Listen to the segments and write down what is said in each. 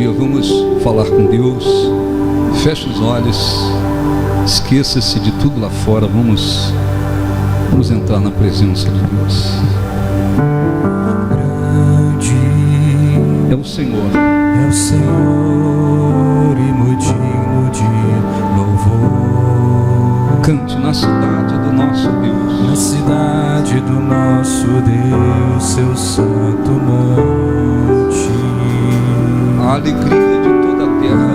dia, vamos falar com Deus. Feche os olhos, esqueça-se de tudo lá fora. Vamos entrar na presença de Deus. Grande é o Senhor, e muito digno de louvor. Cante na cidade do nosso Deus, na cidade do nosso Deus, seu santo monte. a alegria de toda a terra,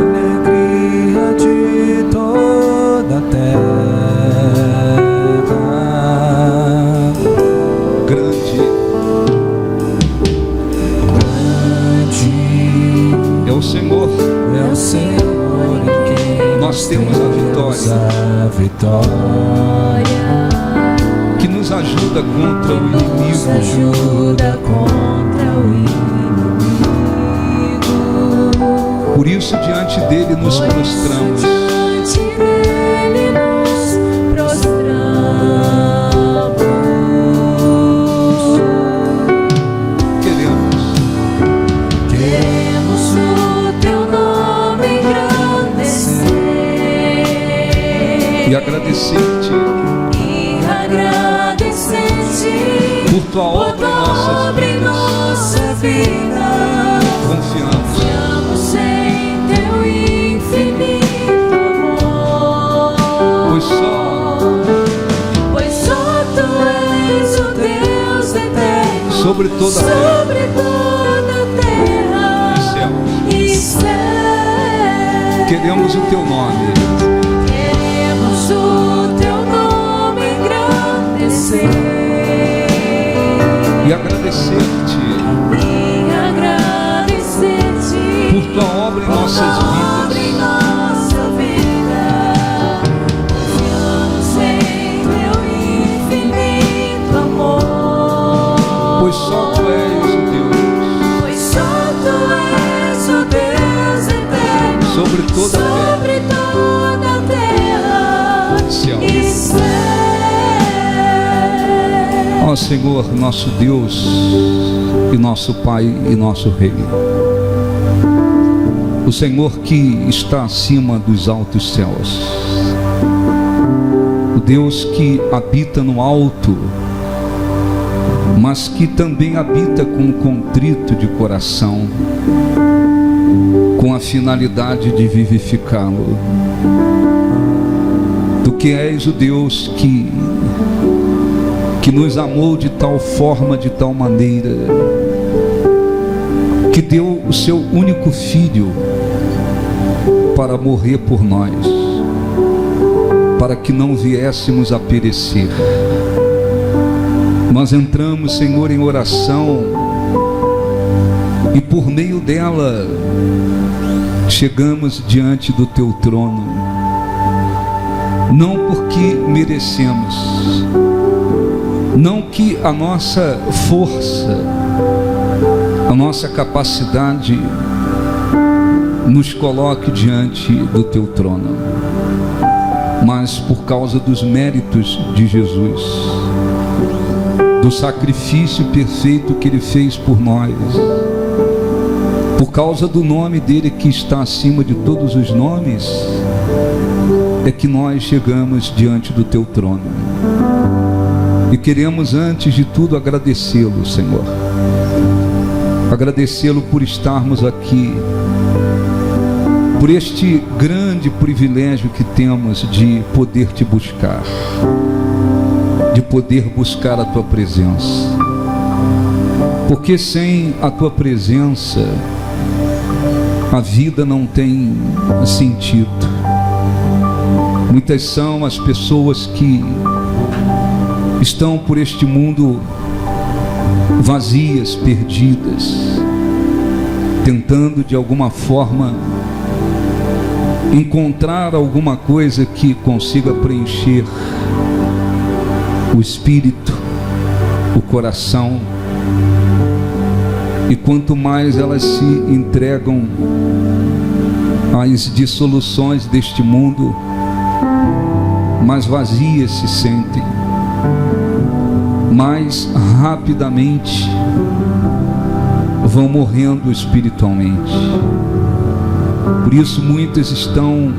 Alegria de toda a terra. grande é o Senhor, É o Senhor em quem nós temos a vitória, que nos ajuda contra o inimigo. ajuda contra o inimigo. Por isso diante dele nos prostramos. Diante dele nos prostramos. Queremos o teu nome engrandecer E agradecer-te por tua obra em nossa vida. Confiamos em teu infinito amor. Pois só tu és o Deus eterno sobre toda a terra e céu. queremos o teu nome. Queremos o teu nome engrandecer E agradecer-te por tua obra em nossas vidas. Confiamos em teu infinito amor. Pois só tu és o Deus Pois só tu és o Deus eterno sobre toda a terra céu. e céu. Ó Senhor, nosso Deus e nosso Pai e nosso Rei, o Senhor que está acima dos altos céus, o Deus que habita no alto, mas que também habita com contrito de coração, com a finalidade de vivificá-lo. Tu que és o Deus que nos amou de tal forma, de tal maneira, que deu o seu único filho para morrer por nós, para que não viéssemos a perecer. Nós entramos, Senhor, em oração, e por meio dela chegamos diante do teu trono, não porque merecemos, não que a nossa força, a nossa capacidade nos coloque diante do teu trono, mas por causa dos méritos de Jesus, do sacrifício perfeito que ele fez por nós, por causa do nome dele que está acima de todos os nomes, é que nós chegamos diante do teu trono. E queremos antes de tudo agradecê-lo, Senhor, agradecê-lo por estarmos aqui, por este grande privilégio que temos de poder te buscar, de poder buscar a tua presença, porque sem a tua presença a vida não tem sentido. Muitas são as pessoas que estão por este mundo vazias, perdidas, tentando de alguma forma encontrar alguma coisa que consiga preencher o espírito, o coração. E quanto mais elas se entregam às dissoluções deste mundo, mais vazias se sentem, mais rapidamente vão morrendo espiritualmente. Por isso muitas estão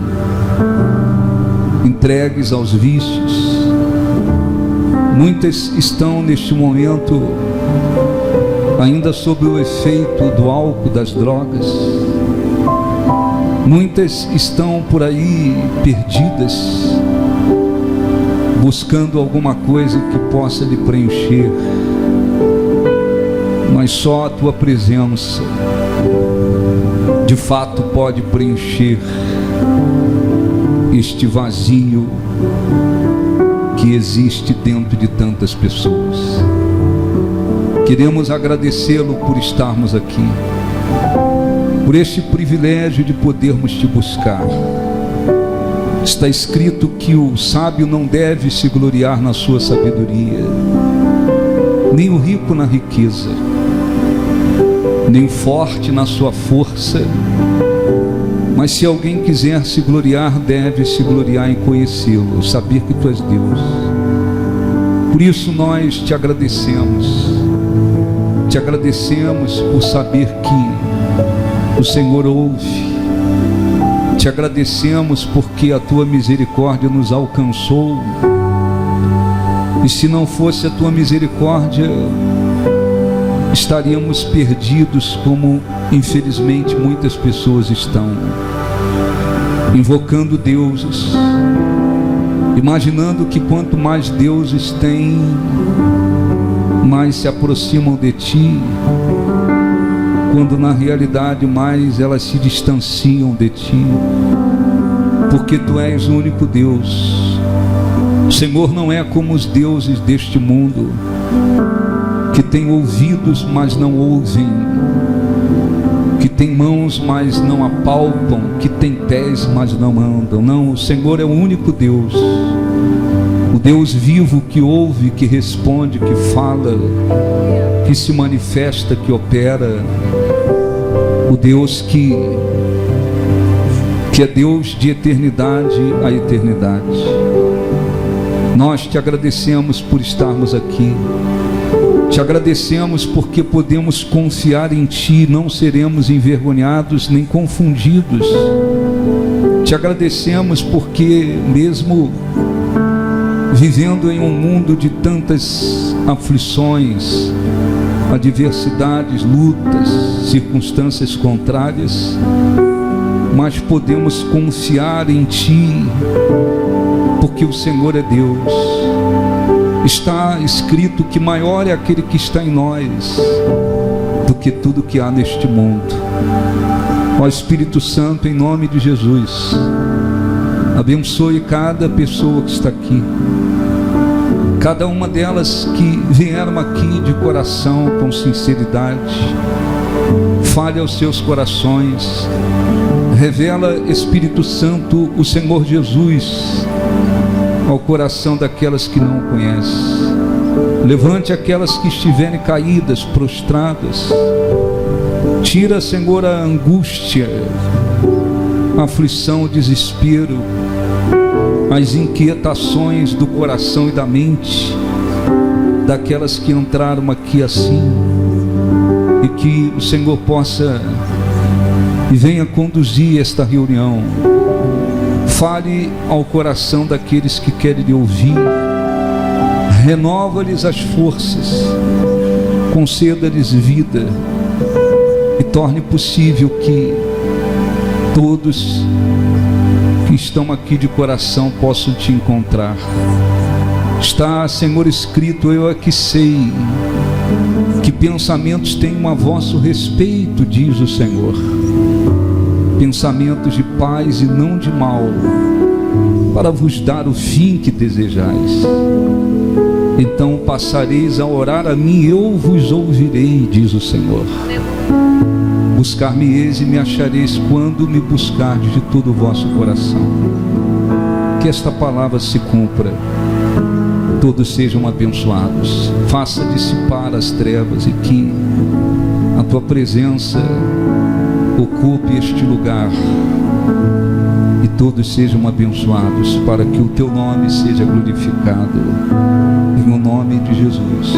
entregues aos vícios. Muitas estão neste momento ainda sob o efeito do álcool, das drogas. Muitas estão por aí perdidas, buscando alguma coisa que possa lhe preencher. Mas só a tua presença de fato pode preencher este vazio que existe dentro de tantas pessoas. Queremos agradecê-lo por estarmos aqui, por este privilégio de podermos te buscar. Está escrito que o sábio não deve se gloriar na sua sabedoria, nem o rico na riqueza, nem o forte na sua força. Mas se alguém quiser se gloriar, deve se gloriar em conhecê-lo, saber que tu és Deus. Por isso nós te agradecemos. Te agradecemos por saber que o Senhor ouve. Te agradecemos porque a tua misericórdia nos alcançou. E se não fosse a tua misericórdia, estaríamos perdidos, como infelizmente muitas pessoas estão, invocando deuses, imaginando que quanto mais deuses têm, mais se aproximam de ti, quando na realidade mais elas se distanciam de ti, porque tu és o único Deus. O Senhor não é como os deuses deste mundo, que tem ouvidos, mas não ouvem, que tem mãos, mas não apalpam, que tem pés, mas não andam. Não, o Senhor é o único Deus, o Deus vivo, que ouve, que responde, que fala, que se manifesta, que opera. O Deus que é Deus de eternidade a eternidade. Nós te agradecemos por estarmos aqui. Te agradecemos porque podemos confiar em Ti, não seremos envergonhados nem confundidos. Te agradecemos porque, mesmo vivendo em um mundo de tantas aflições, adversidades, lutas, circunstâncias contrárias, mas podemos confiar em Ti, porque o Senhor é Deus. Está escrito que maior é aquele que está em nós do que tudo que há neste mundo. Ó Espírito Santo, em nome de Jesus, abençoe cada pessoa que está aqui, cada uma delas que vieram aqui de coração, com sinceridade. Fale aos seus corações, revela, Espírito Santo, o Senhor Jesus ao coração daquelas que não o conhecem. Levante aquelas que estiverem caídas, prostradas. Tira, Senhor, a angústia, a aflição, o desespero, as inquietações do coração e da mente daquelas que entraram aqui assim, e que o Senhor possa e venha conduzir esta reunião. Fale ao coração daqueles que querem lhe ouvir, renova-lhes as forças, conceda-lhes vida e torne possível que todos que estão aqui de coração possam te encontrar. Está, Senhor, escrito: eu aqui sei que pensamentos tenho a vosso respeito, diz o Senhor, pensamentos de paz e não de mal, para vos dar o fim que desejais. Então passareis a orar a mim, eu vos ouvirei, diz o Senhor. Buscar-me-eis e me achareis quando me buscardes de todo o vosso coração. Que esta palavra se cumpra, todos sejam abençoados. Faça dissipar as trevas e que a tua presença ocupe este lugar e todos sejam abençoados, para que o teu nome seja glorificado, em o nome de Jesus.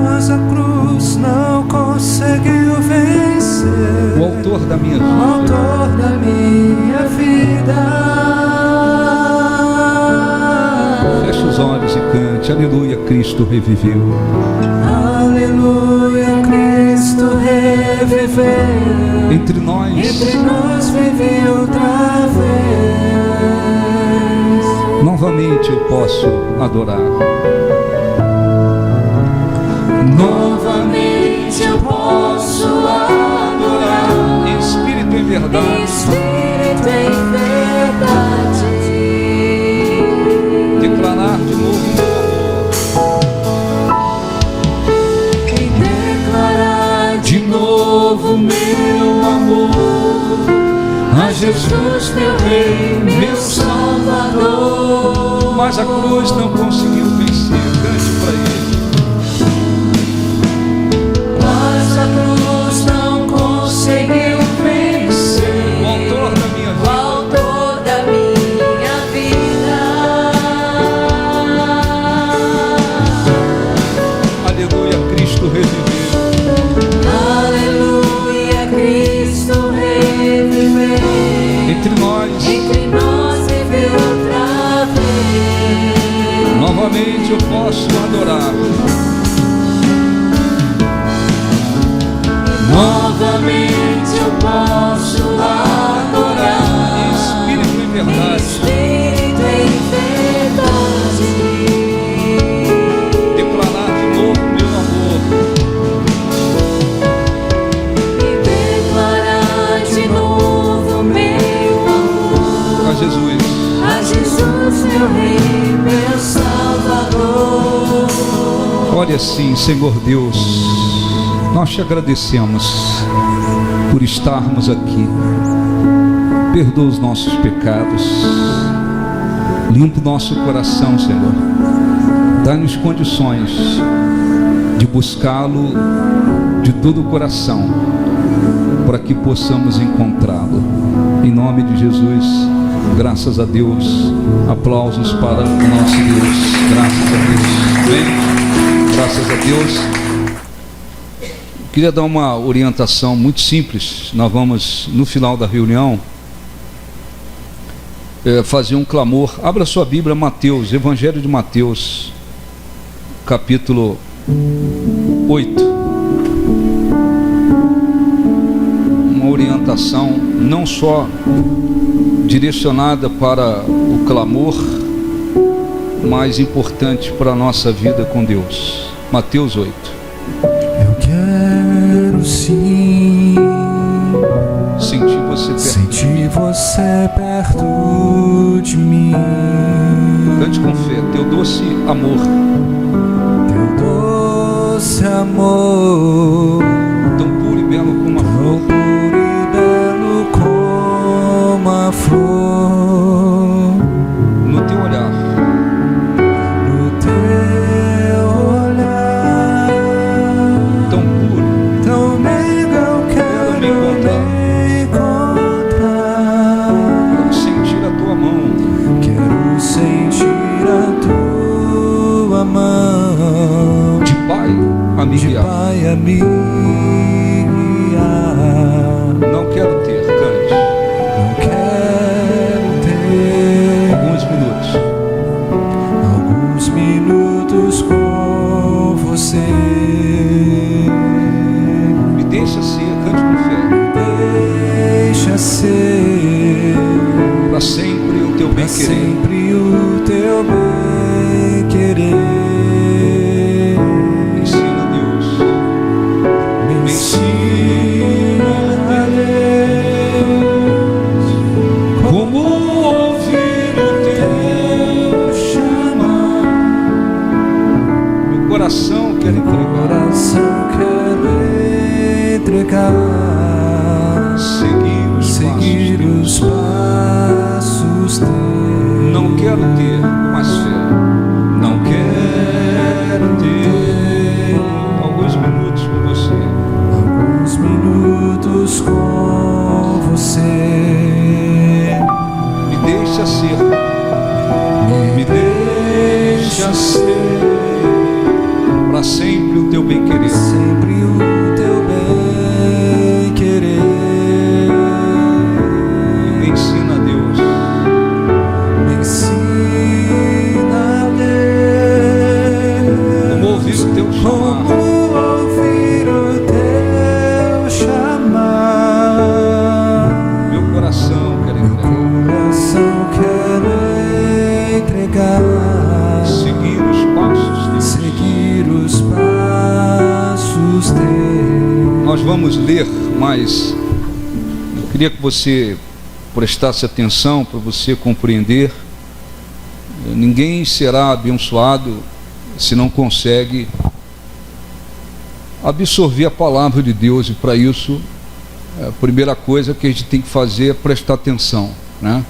Mas a cruz não conseguiu vencer. o autor da minha o vida. autor da minha vida. Feche os olhos e cante, aleluia, Cristo reviveu. Aleluia, Cristo reviveu. Entre nós vive outra vez. novamente eu posso adorar. Novamente eu posso adorar. Em espírito e verdade. Em espírito e verdade. Declarar de novo meu amor. E declarar de novo meu amor a Jesus, meu Rei, meu Salvador. Mas a cruz não conseguiu vencer. Cante para ele. Mas a cruz não conseguiu vencer O autor da minha o vida. autor da minha vida. Aleluia, Cristo reviveu. Aleluia, Cristo reviveu. Entre nós Vive outra vez. novamente eu posso adorar. Novamente eu posso adorar. Em espírito e verdade. Espírito e verdade. Declarar de novo meu amor. E declarar de novo meu amor A Jesus. a Jesus, meu Rei, meu Salvador. Ore assim, Senhor Deus, nós te agradecemos por estarmos aqui. Perdoa os nossos pecados, limpa o nosso coração, Senhor. Dá-nos condições de buscá-lo de todo o coração, para que possamos encontrá-lo. Em nome de Jesus, graças a Deus. Aplausos para o nosso Deus. Graças a Deus. Amém? Graças a Deus. Queria dar uma orientação muito simples. Nós vamos, no final da reunião, fazer um clamor. Abra sua Bíblia, Mateus, Evangelho de Mateus, capítulo 8. Uma orientação não só direcionada para o clamor, mas importante para a nossa vida com Deus. Mateus 8. Eu quero sim Sentir você perto. sentir você perto de mim. Cante com fé, teu doce amor, Teu doce amor, tão puro e belo como a tão flor. puro e belo como a flor. No teu olhar, No teu olhar, tão puro, tão meigo eu quero me encontrar. quero sentir a tua mão, Quero sentir a tua mão de Pai a me de guiar. Pai a me guiar. Não quero ter, cante, Não quero ter alguns minutos alguns minutos com você. me deixa ser, cante com fé, Deixa ser para sempre o teu pra bem querer. sempre o teu bem querer. Ensina, Deus, Me ensina, Deus, como ouvir o teu chamar. meu coração quer entregar. Coração quero entregar, Seguir os seguir passos os passos teus. teus. Não ler, mas eu queria que você prestasse atenção para você compreender. Ninguém será abençoado se não consegue absorver a palavra de Deus, e para isso a primeira coisa que a gente tem que fazer é prestar atenção, né?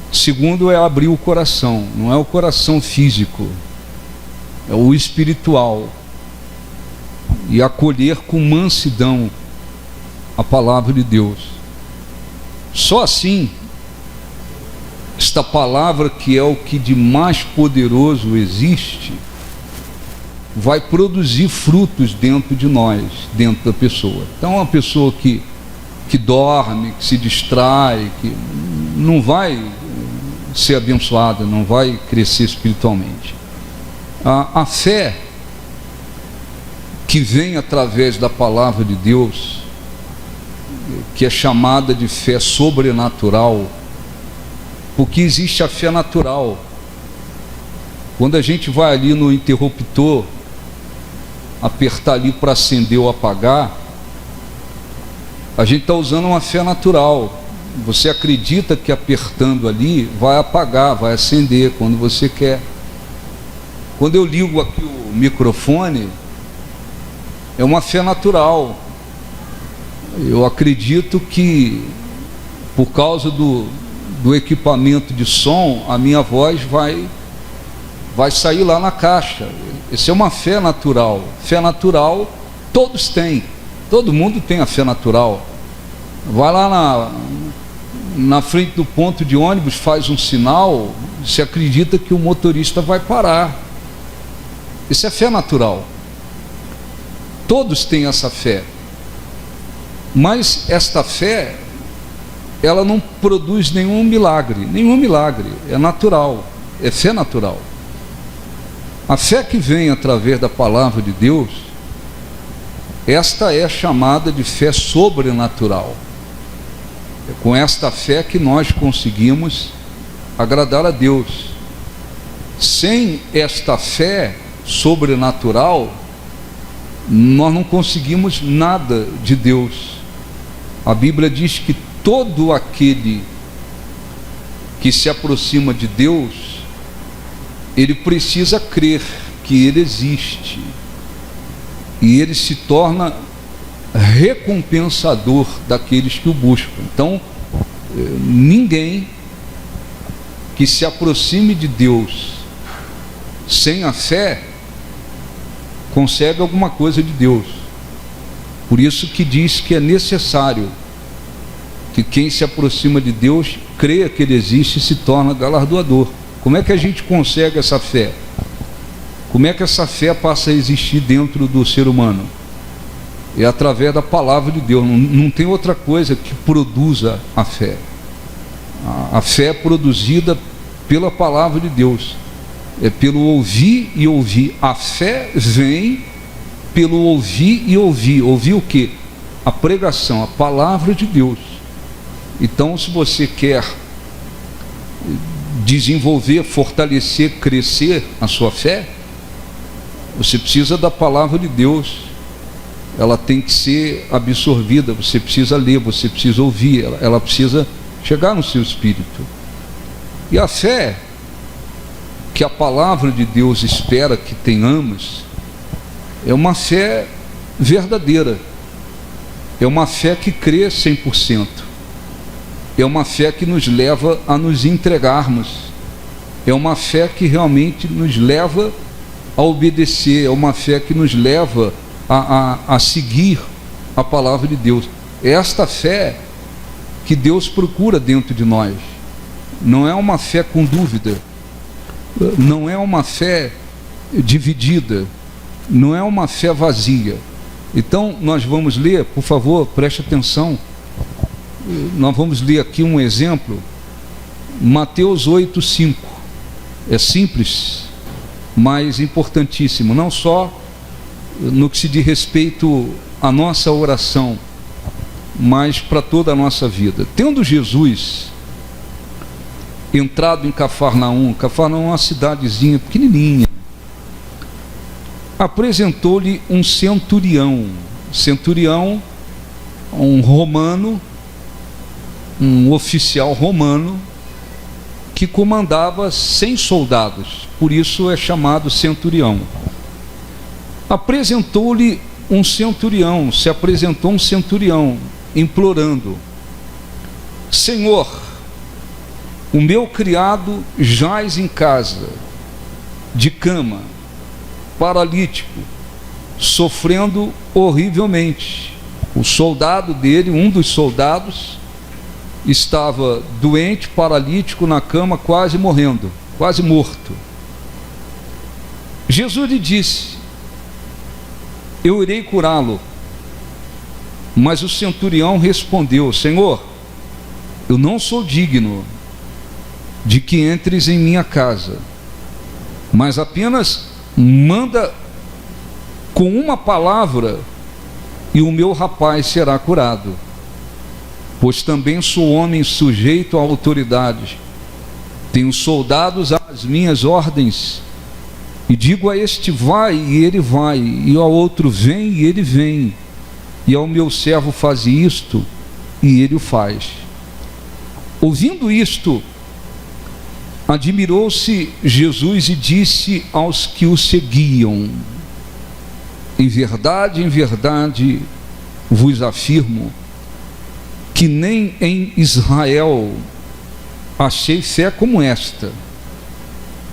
Segundo é abrir o coração, não é o coração físico, é o espiritual, e acolher com mansidão a palavra de Deus. Só assim, esta palavra, que é o que de mais poderoso existe, vai produzir frutos dentro de nós, dentro da pessoa. Então, uma pessoa que dorme, que se distrai, que não vai ser abençoada, não vai crescer espiritualmente. A fé que vem através da palavra de Deus, que é chamada de fé sobrenatural, porque existe a fé natural. Quando a gente vai ali no interruptor, apertar ali para acender ou apagar, a gente está usando uma fé natural. Você acredita que apertando ali vai apagar, vai acender quando você quer. Quando eu ligo aqui o microfone, é uma fé natural. Eu acredito que, por causa do equipamento de som, a minha voz vai sair lá na caixa. Isso é uma fé natural. Fé natural todos têm, todo mundo tem a fé natural. Vai lá na frente do ponto de ônibus, faz um sinal, se acredita que o motorista vai parar. Isso é fé natural. Todos têm essa fé, mas esta fé, ela não produz nenhum milagre, é natural, é fé natural. A fé que vem através da palavra de Deus, esta é chamada de fé sobrenatural. É com esta fé que nós conseguimos agradar a Deus. Sem esta fé sobrenatural, nós não conseguimos nada de Deus. A Bíblia diz que todo aquele que se aproxima de Deus, ele precisa crer que Ele existe, e Ele se torna recompensador daqueles que o buscam. Então, ninguém que se aproxime de Deus sem a fé consegue alguma coisa de Deus. Por isso que diz que é necessário que quem se aproxima de Deus creia que Ele existe e se torna galardoador. Como é que a gente consegue essa fé? Como é que essa fé passa a existir dentro do ser humano? É através da palavra de Deus. Não tem outra coisa que produza a fé. A fé é produzida pela palavra de Deus. É pelo ouvir e ouvir. A fé vem pelo ouvir e ouvir. Ouvir o quê? A pregação, a palavra de Deus. Então, se você quer desenvolver, fortalecer, crescer a sua fé, você precisa da palavra de Deus. Ela tem que ser absorvida, você precisa ler, você precisa ouvir, ela precisa chegar no seu espírito. E a fé que a palavra de Deus espera que tenhamos é uma fé verdadeira, é uma fé que crê 100%, é uma fé que nos leva a nos entregarmos, é uma fé que realmente nos leva a obedecer, é uma fé que nos leva a seguir a palavra de Deus. É esta fé que Deus procura dentro de nós. Não é uma fé com dúvida, não é uma fé dividida, não é uma fé vazia. Então nós vamos ler, por favor, preste atenção. Nós vamos ler aqui um exemplo, Mateus 8:5. É simples, mas importantíssimo, não só no que se diz respeito à nossa oração, mas para toda a nossa vida. Tendo Jesus entrado em Cafarnaum é uma cidadezinha pequenininha, apresentou-lhe um centurião. Centurião um romano, um oficial romano, que comandava 100 soldados, por isso é chamado centurião. Apresentou-lhe um centurião, se apresentou um centurião, implorando: Senhor, o meu criado jaz em casa, de cama, paralítico, sofrendo horrivelmente. O soldado dele, um dos soldados, estava doente, paralítico, na cama, quase morrendo, quase morto. Jesus lhe disse: eu irei curá-lo. Mas o centurião respondeu: Senhor, eu não sou digno de que entres em minha casa, mas apenas manda com uma palavra e o meu rapaz será curado. Pois também sou homem sujeito à autoridade, tenho soldados às minhas ordens, e digo a este vai e ele vai, e ao outro vem e ele vem, e ao meu servo faz isto e ele o faz. Ouvindo isto, admirou-se Jesus e disse aos que o seguiam: em verdade vos afirmo que nem em Israel achei fé como esta.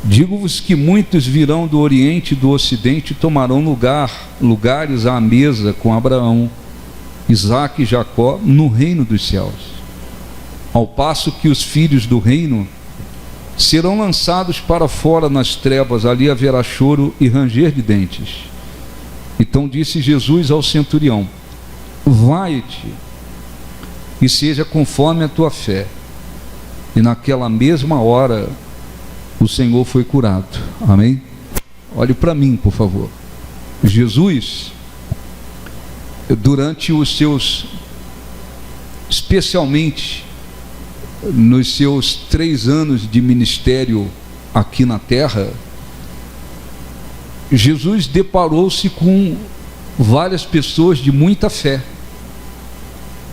Digo-vos que muitos virão do Oriente e do Ocidente e tomarão lugares à mesa com Abraão, Isaque e Jacó no reino dos céus, ao passo que os filhos do reino serão lançados para fora nas trevas, ali haverá choro e ranger de dentes. Então disse Jesus ao centurião: vai-te e seja conforme a tua fé. E naquela mesma hora o Senhor foi curado. Amém? Olhe para mim, por favor. Jesus, durante os seus, especialmente nos seus 3 anos de ministério aqui na terra, Jesus deparou-se com várias pessoas de muita fé.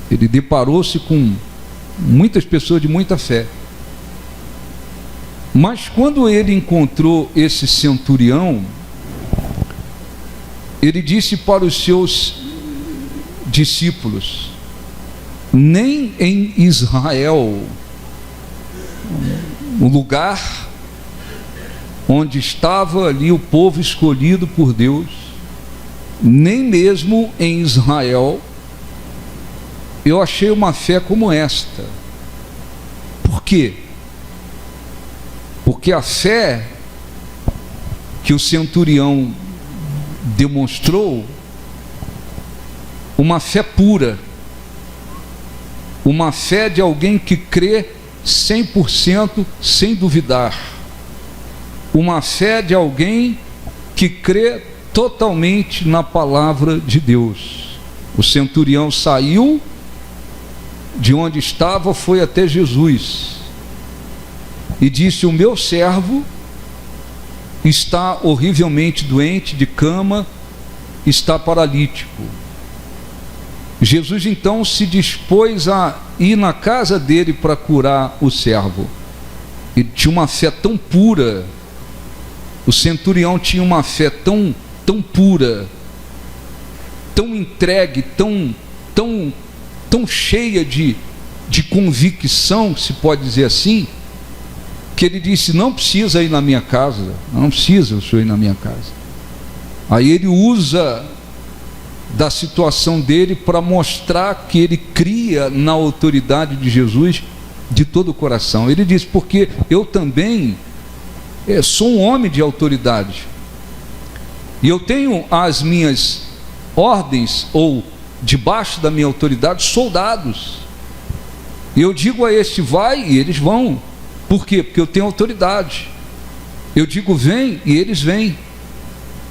Ele deparou-se com muitas pessoas de muita fé. Mas quando ele encontrou esse centurião, ele disse para os seus discípulos: nem em Israel, o lugar onde estava ali o povo escolhido por Deus, nem mesmo em Israel eu achei uma fé como esta. Por quê? Porque a fé que o centurião demonstrou, uma fé pura, uma fé de alguém que crê 100% sem duvidar, uma fé de alguém que crê totalmente na palavra de Deus. O centurião saiu de onde estava, foi até Jesus e disse: o meu servo está horrivelmente doente, de cama, está paralítico. Jesus então se dispôs a ir na casa dele para curar o servo. Ele tinha uma fé tão pura, o centurião tinha uma fé tão pura, tão entregue, tão cheia de convicção, se pode dizer assim, que ele disse: não precisa ir na minha casa, não precisa o senhor ir na minha casa. Aí ele usa da situação dele para mostrar que ele cria na autoridade de Jesus de todo o coração. Ele diz: porque eu também sou um homem de autoridade, e eu tenho as minhas ordens, ou debaixo da minha autoridade, soldados, e eu digo a este vai e eles vão. Por quê? Porque eu tenho autoridade. Eu digo vem e eles vêm.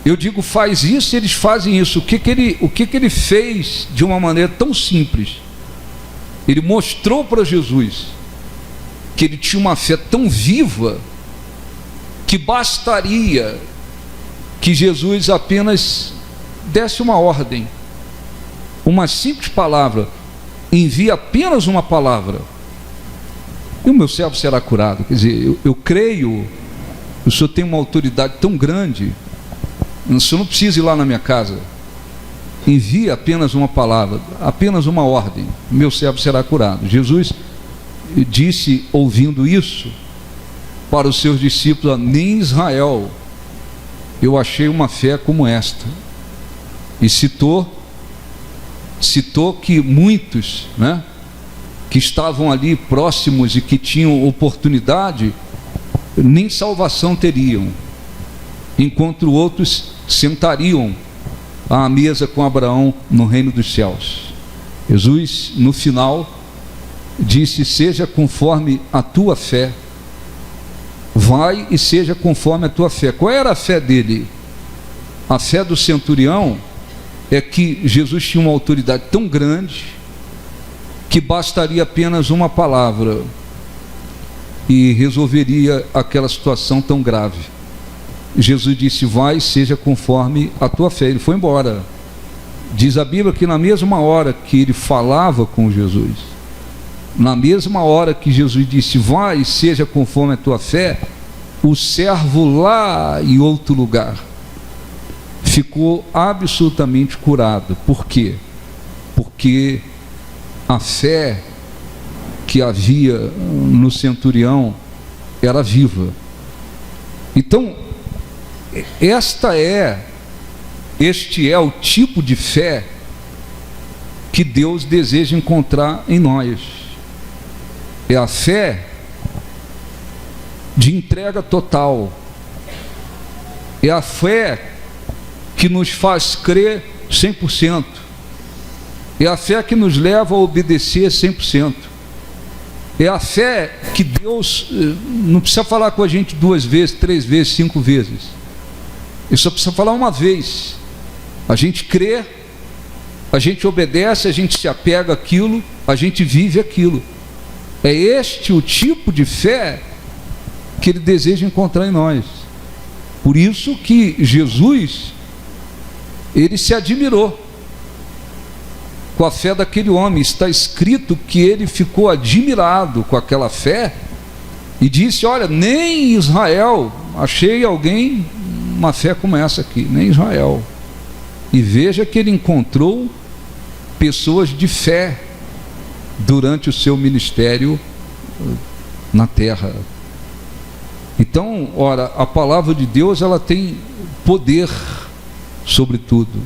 Eu digo faz isso e eles fazem isso. O que ele fez de uma maneira tão simples? Ele mostrou para Jesus que ele tinha uma fé tão viva que bastaria que Jesus apenas desse uma ordem, uma simples palavra: envie apenas uma palavra, e o meu servo será curado. Quer dizer, eu creio, o Senhor tem uma autoridade tão grande, o Senhor não precisa ir lá na minha casa, envie apenas uma palavra, apenas uma ordem, meu servo será curado. Jesus disse, ouvindo isso, para os seus discípulos: nem em Israel eu achei uma fé como esta. E citou que muitos, né, que estavam ali próximos e que tinham oportunidade, nem salvação teriam, enquanto outros sentariam à mesa com Abraão no reino dos céus. Jesus, no final, disse: seja conforme a tua fé. Vai e seja conforme a tua fé. Qual era a fé dele? A fé do centurião é que Jesus tinha uma autoridade tão grande que bastaria apenas uma palavra e resolveria aquela situação tão grave. Jesus disse: vai e seja conforme a tua fé. Ele foi embora. Diz a Bíblia que na mesma hora que ele falava com Jesus, na mesma hora que Jesus disse: vai e seja conforme a tua fé, o servo lá em outro lugar ficou absolutamente curado. Por quê? Porque a fé que havia no centurião era viva. Então, este é o tipo de fé que Deus deseja encontrar em nós. É a fé de entrega total. É a fé que nos faz crer 100%. É a fé que nos leva a obedecer 100%. É a fé que Deus não precisa falar com a gente 2 vezes, 3 vezes, 5 vezes. Ele só precisa falar uma vez. A gente crê, a gente obedece, a gente se apega àquilo, a gente vive aquilo. É este o tipo de fé que Ele deseja encontrar em nós. Por isso que Jesus, Ele se admirou com a fé daquele homem. Está escrito que ele ficou admirado com aquela fé e disse: olha, nem em Israel achei alguém uma fé como essa aqui, nem em Israel. E veja que ele encontrou pessoas de fé durante o seu ministério na terra. Então, ora, a palavra de Deus, ela tem poder sobre tudo.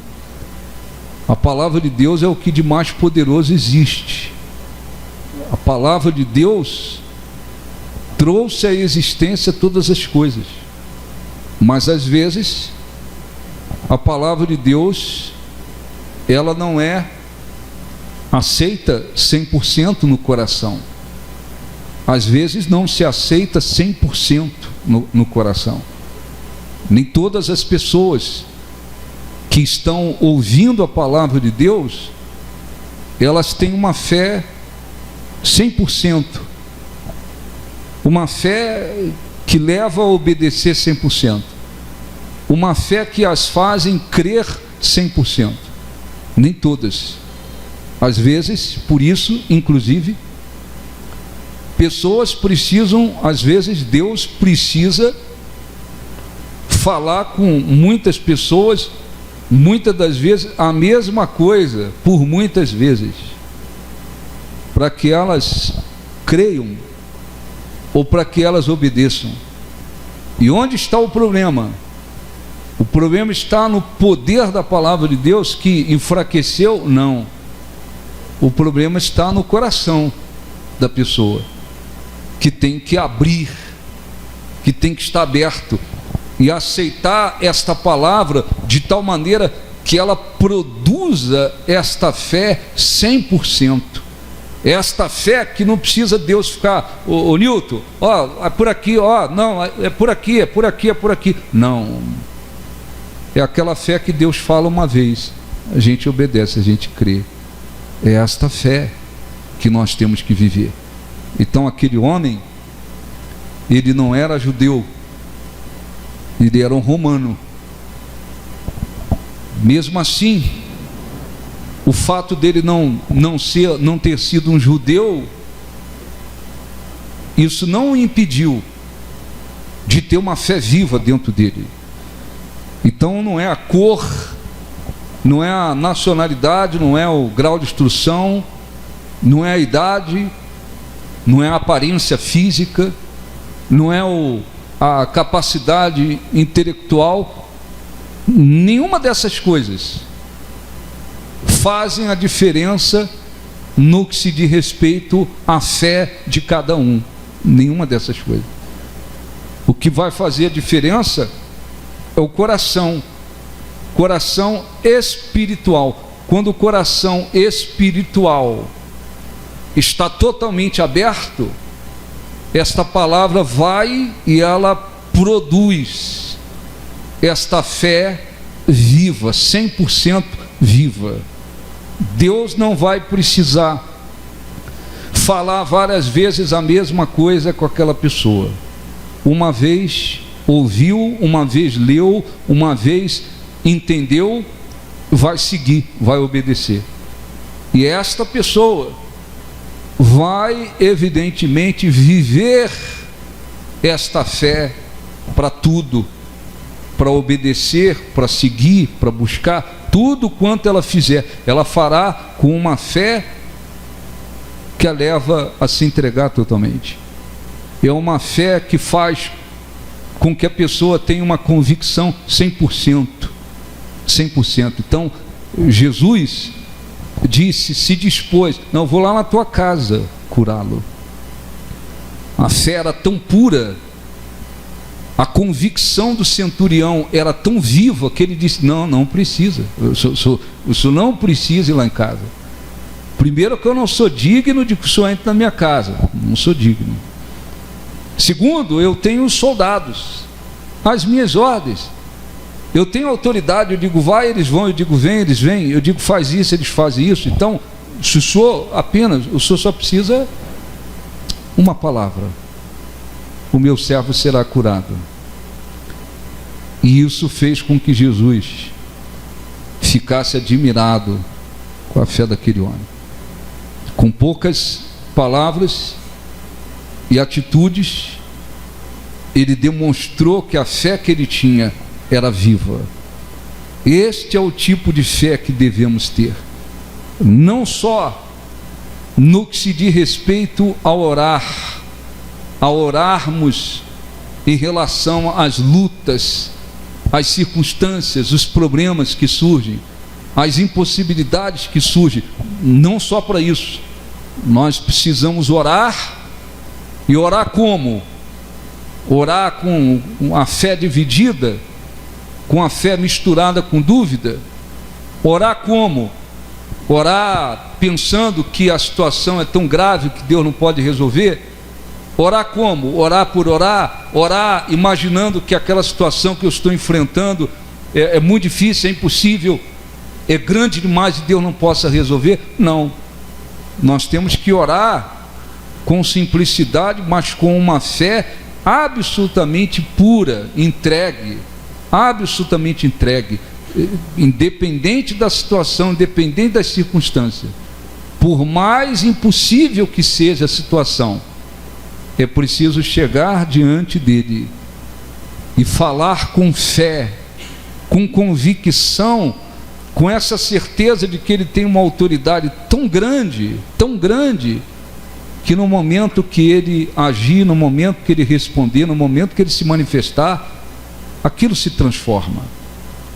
A palavra de Deus é o que de mais poderoso existe. A palavra de Deus trouxe à existência todas as coisas. Mas às vezes a palavra de Deus, ela não é aceita 100% no coração. Às vezes não se aceita 100% no coração. Nem todas as pessoas que estão ouvindo a palavra de Deus, elas têm uma fé 100%, uma fé que leva a obedecer 100%, uma fé que as fazem crer 100%. Nem todas. Às vezes, por isso, inclusive, pessoas precisam, às vezes Deus precisa falar com muitas pessoas, muitas das vezes a mesma coisa, por muitas vezes, para que elas creiam ou para que elas obedeçam. E onde está o problema? O problema está no poder da palavra de Deus que enfraqueceu? Não. O problema está no coração da pessoa, que tem que abrir, que tem que estar aberto e aceitar esta palavra de tal maneira que ela produza esta fé 100%. Esta fé que não precisa Deus ficar: ô Nilton, ó, é por aqui, ó, não, é por aqui, é por aqui, é por aqui. Não. É aquela fé que Deus fala uma vez, a gente obedece, a gente crê. É esta fé que nós temos que viver. Então aquele homem, ele não era judeu, ele era um romano. Mesmo assim, O fato dele não ter sido um judeu, isso não o impediu de ter uma fé viva dentro dele. Então não é a cor, não é a nacionalidade, não é o grau de instrução, não é a idade, não é a aparência física, não é a capacidade intelectual. Nenhuma dessas coisas fazem a diferença no que se diz respeito à fé de cada um. Nenhuma dessas coisas. O que vai fazer a diferença é o coração espiritual. Quando o coração espiritual está totalmente aberto, esta palavra vai e ela produz esta fé viva, 100% viva. Deus não vai precisar falar várias vezes a mesma coisa com aquela pessoa. Uma vez ouviu, uma vez leu, uma vez entendeu, vai seguir, vai obedecer. E esta pessoa vai evidentemente viver esta fé para tudo, para obedecer, para seguir, para buscar. Tudo quanto ela fizer, ela fará com uma fé que a leva a se entregar totalmente. É uma fé que faz com que a pessoa tenha uma convicção 100%. 100%. Então, Jesus disse, se dispôs, não, vou lá na tua casa curá-lo. A fé era tão pura, a convicção do centurião era tão viva que ele disse, não precisa, o senhor não precisa ir lá em casa. Primeiro que eu não sou digno de que o senhor entre na minha casa, não sou digno. Segundo, eu tenho soldados, as minhas ordens, eu tenho autoridade, eu digo vai, eles vão, eu digo vem, eles vêm, eu digo faz isso, eles fazem isso. Então, se o senhor só precisa uma palavra, o meu servo será curado. E isso fez com que Jesus ficasse admirado com a fé daquele homem. Com poucas palavras e atitudes, ele demonstrou que a fé que ele tinha era viva. Este é o tipo de fé que devemos ter, não só no que se diz respeito ao orar, a orarmos em relação às lutas, às circunstâncias, os problemas que surgem, as impossibilidades que surgem. Não só para isso, nós precisamos orar. E orar como? Orar com a fé dividida, com a fé misturada com dúvida. Orar como? Orar pensando que a situação é tão grave que Deus não pode resolver. Orar como? Orar por orar. Orar imaginando que aquela situação que eu estou enfrentando é muito difícil, é impossível, é grande demais e Deus não possa resolver. Não, nós temos que orar com simplicidade, mas com uma fé absolutamente pura, entregue, absolutamente entregue, independente da situação, independente das circunstâncias. Por mais impossível que seja a situação, é preciso chegar diante dele e falar com fé, com convicção, com essa certeza de que ele tem uma autoridade tão grande, que no momento que ele agir, no momento que ele responder, no momento que ele se manifestar, aquilo se transforma.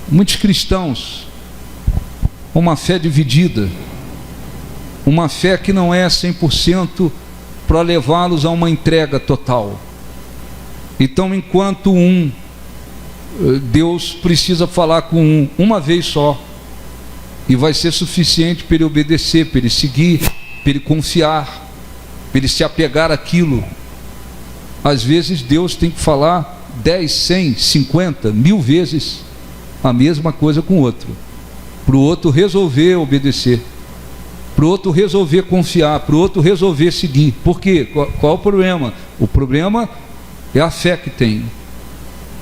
Muitos cristãos, uma fé dividida, uma fé que não é 100% para levá-los a uma entrega total. Então, enquanto Deus precisa falar com uma vez só, e vai ser suficiente para ele obedecer, para ele seguir, para ele confiar, para ele se apegar àquilo. Às vezes Deus tem que falar 10, 100, 50, 1000 vezes a mesma coisa com o outro, para o outro resolver obedecer, para o outro resolver confiar, para o outro resolver seguir. Por quê? Qual é o problema? O problema é a fé que tem.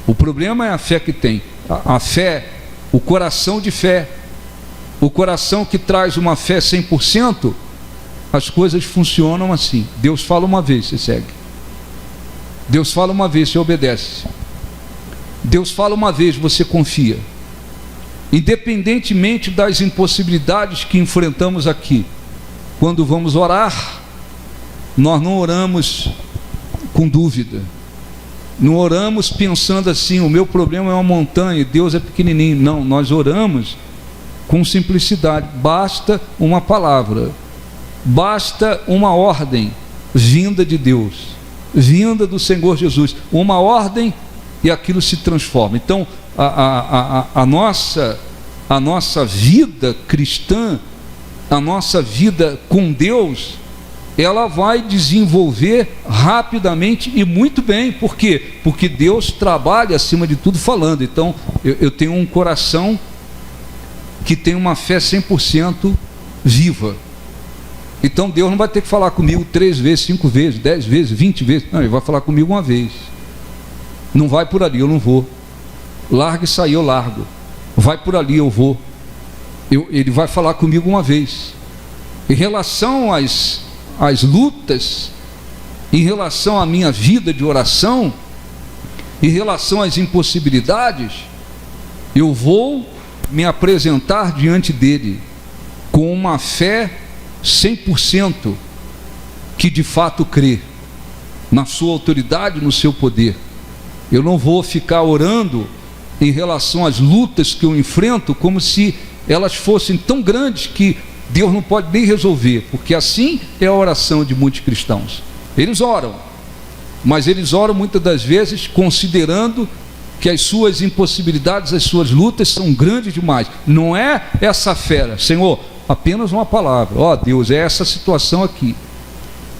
O problema é a fé que tem. A fé, o coração de fé. O coração que traz uma fé 100%, as coisas funcionam assim. Deus fala uma vez, você segue. Deus fala uma vez, você obedece. Deus fala uma vez, você confia. Independentemente das impossibilidades que enfrentamos aqui, quando vamos orar, nós não oramos com dúvida. Não oramos pensando assim, o meu problema é uma montanha e Deus é pequenininho. Não, nós oramos com simplicidade. Basta uma palavra, basta uma ordem vinda de Deus, vinda do Senhor Jesus. Uma ordem e aquilo se transforma. Então, a nossa vida cristã, a nossa vida com Deus, ela vai desenvolver rapidamente e muito bem. Por quê? Porque Deus trabalha acima de tudo falando. Então, eu tenho um coração que tem uma fé 100% viva. Então Deus não vai ter que falar comigo 3 vezes, 5 vezes, 10 vezes, 20 vezes. Não, Ele vai falar comigo uma vez. Não vai por ali, eu não vou. Larga e sair, eu largo. Vai por ali, eu vou. Ele vai falar comigo uma vez. Em relação às lutas, em relação à minha vida de oração, em relação às impossibilidades, eu vou me apresentar diante dele com uma fé 100% que de fato crê na sua autoridade, no seu poder. Eu não vou ficar orando em relação às lutas que eu enfrento como se elas fossem tão grandes que Deus não pode nem resolver, porque assim é a oração de muitos cristãos. Eles oram, mas eles oram muitas das vezes considerando que as suas impossibilidades, as suas lutas são grandes demais. Não é essa fé, Senhor, apenas uma palavra. Ó Deus, é essa situação aqui,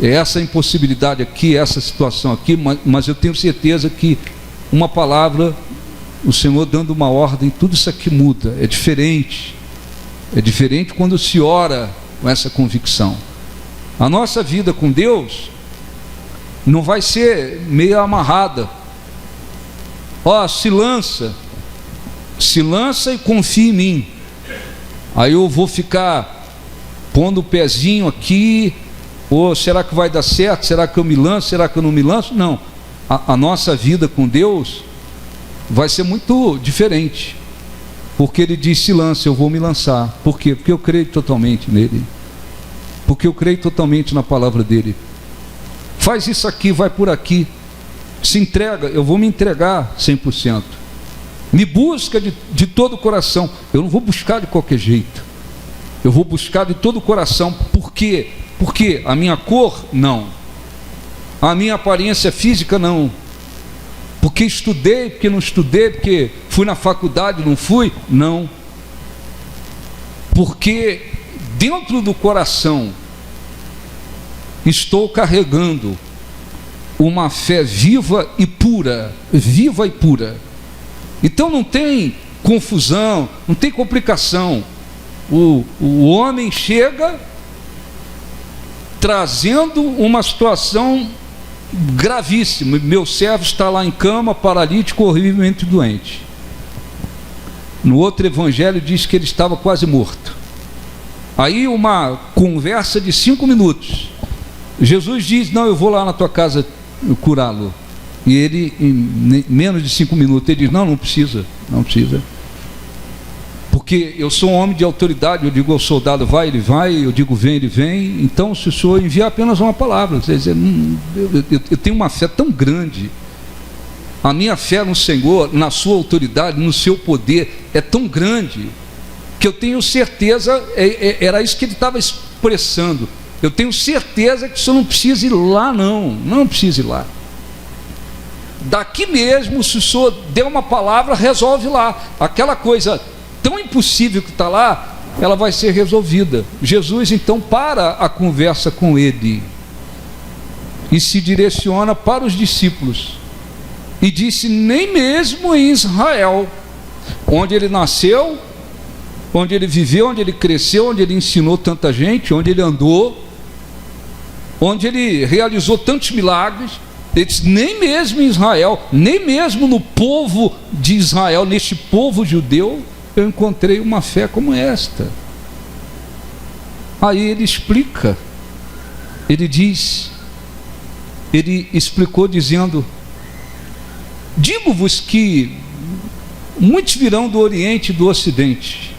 é essa impossibilidade aqui, é essa situação aqui, mas eu tenho certeza que uma palavra, o Senhor dando uma ordem, tudo isso aqui muda. É diferente quando se ora com essa convicção. A nossa vida com Deus não vai ser meio amarrada. Ó, se lança e confia em mim. Aí eu vou ficar pondo o pezinho aqui, ou será que vai dar certo? Será que eu me lanço? Será que eu não me lanço? Não, a nossa vida com Deus vai ser muito diferente, porque Ele diz: se lança, eu vou me lançar. Por quê? Porque eu creio totalmente nele, porque eu creio totalmente na palavra dele. Faz isso aqui, vai por aqui, se entrega, eu vou me entregar 100%. Me busca de todo o coração. Eu não vou buscar de qualquer jeito, eu vou buscar de todo o coração. Por quê? Porque a minha cor? Não. A minha aparência física? Não. Porque estudei, porque não estudei, porque fui na faculdade, não fui? Não. Porque dentro do coração estou carregando uma fé viva e pura, viva e pura. Então não tem confusão, não tem complicação. O homem chega trazendo uma situação gravíssima. Meu servo está lá em cama, paralítico, horrivelmente doente. No outro evangelho diz que ele estava quase morto. Aí uma conversa de 5 minutos. Jesus diz: não, eu vou lá na tua casa curá-lo. E ele, em menos de 5 minutos, ele diz: não precisa, não precisa. Porque eu sou um homem de autoridade. Eu digo ao soldado: vai, ele vai. Eu digo: vem, ele vem. Então, se o Senhor enviar apenas uma palavra, quer dizer, eu tenho uma fé tão grande. A minha fé no Senhor, na sua autoridade, no seu poder, é tão grande, que eu tenho certeza, era isso que ele estava expressando. Eu tenho certeza que o Senhor não precisa ir lá, não precisa ir lá. Daqui mesmo, se o Senhor der uma palavra, resolve lá. Aquela coisa tão impossível que está lá, ela vai ser resolvida. Jesus então para a conversa com ele e se direciona para os discípulos e disse: nem mesmo em Israel, onde ele nasceu, onde ele viveu, onde ele cresceu, onde ele ensinou tanta gente, onde ele andou, onde ele realizou tantos milagres, ele disse: nem mesmo em Israel, nem mesmo no povo de Israel, neste povo judeu, eu encontrei uma fé como esta. Aí ele explica, ele explicou dizendo: digo-vos que muitos virão do Oriente e do Ocidente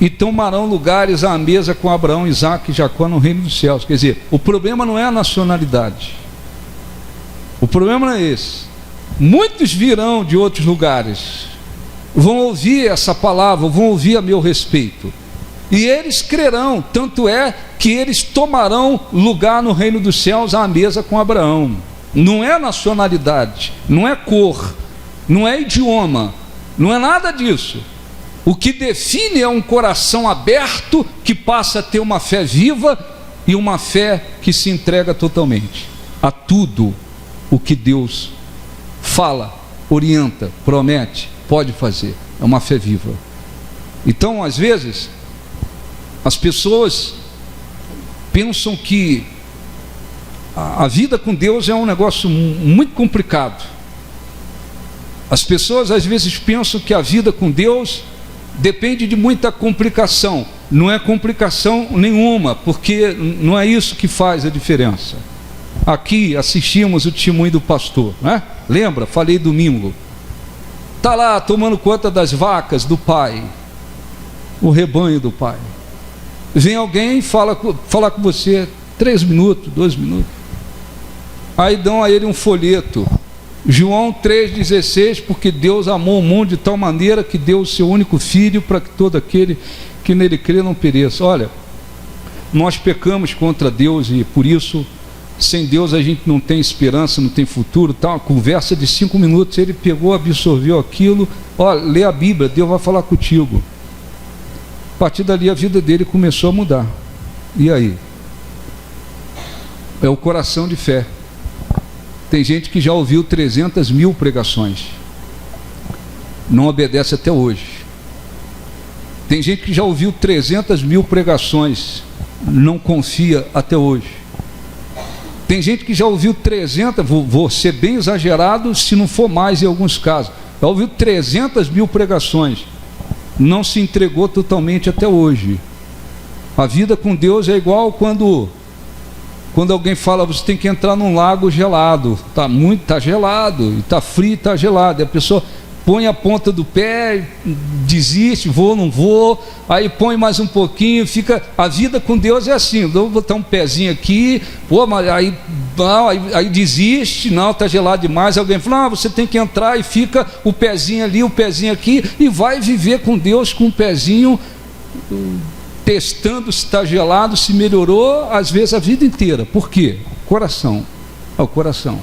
e tomarão lugares à mesa com Abraão, Isaque e Jacó no reino dos céus. Quer dizer, o problema não é a nacionalidade, o problema não é esse. Muitos virão de outros lugares, vão ouvir essa palavra, vão ouvir a meu respeito, e eles crerão, tanto é que eles tomarão lugar no reino dos céus à mesa com Abraão. Não é nacionalidade, não é cor, não é idioma, não é nada disso. O que define é um coração aberto que passa a ter uma fé viva e uma fé que se entrega totalmente a tudo o que Deus fala, orienta, promete, pode fazer. É uma fé viva. Então, às vezes, as pessoas pensam que a vida com Deus é um negócio muito complicado. As pessoas às vezes pensam que a vida com Deus depende de muita complicação. Não é complicação nenhuma, porque não é isso que faz a diferença. Aqui assistimos o testemunho do pastor, né? Lembra? Falei domingo. Está lá tomando conta das vacas do pai, o rebanho do pai. Vem alguém falar com você 3 minutos, 2 minutos. Aí dão a ele um folheto. João 3,16, porque Deus amou o mundo de tal maneira que deu o seu único filho para que todo aquele que nele crê não pereça. Olha, nós pecamos contra Deus e por isso, sem Deus a gente não tem esperança, não tem futuro. Tá uma conversa de 5 minutos, ele pegou, absorveu aquilo. Olha, lê a Bíblia, Deus vai falar contigo. A partir dali a vida dele começou a mudar. E aí? É o coração de fé. Tem gente que já ouviu 300 mil pregações, não obedece até hoje. Tem gente que já ouviu 300 mil pregações, não confia até hoje. Tem gente que já ouviu 300, vou ser bem exagerado se não for mais em alguns casos, já ouviu 300 mil pregações, não se entregou totalmente até hoje. A vida com Deus é igual quando alguém fala, você tem que entrar num lago gelado, tá gelado, e tá frio, tá gelado, e a pessoa põe a ponta do pé, desiste, vou, não vou, aí põe mais um pouquinho, fica. A vida com Deus é assim, vou botar um pezinho aqui, pô, mas aí desiste, não, tá gelado demais, alguém fala, você tem que entrar, e fica o pezinho ali, o pezinho aqui, e vai viver com Deus com o pezinho, testando se está gelado, se melhorou, às vezes a vida inteira. Por quê? Coração. É o coração.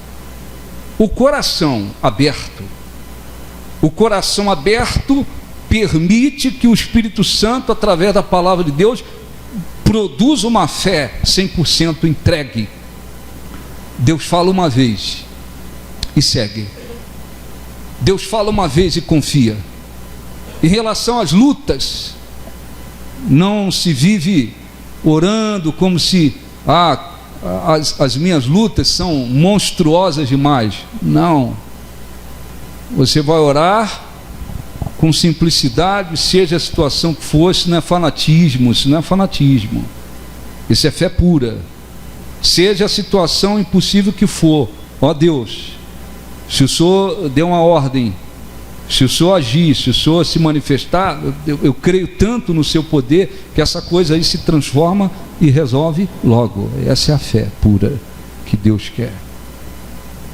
O coração aberto. O coração aberto permite que o Espírito Santo, através da palavra de Deus, produza uma fé 100% entregue. Deus fala uma vez e segue. Deus fala uma vez e confia. Em relação às lutas, não se vive orando como se as minhas lutas são monstruosas demais. Não. Você vai orar com simplicidade, seja a situação que for. Isso não é fanatismo, isso não é fanatismo. Isso é fé pura. Seja a situação impossível que for, ó Deus, se o Senhor der uma ordem, se o Senhor agir, se o Senhor se manifestar, eu creio tanto no seu poder que essa coisa aí se transforma e resolve logo. Essa é a fé pura que Deus quer.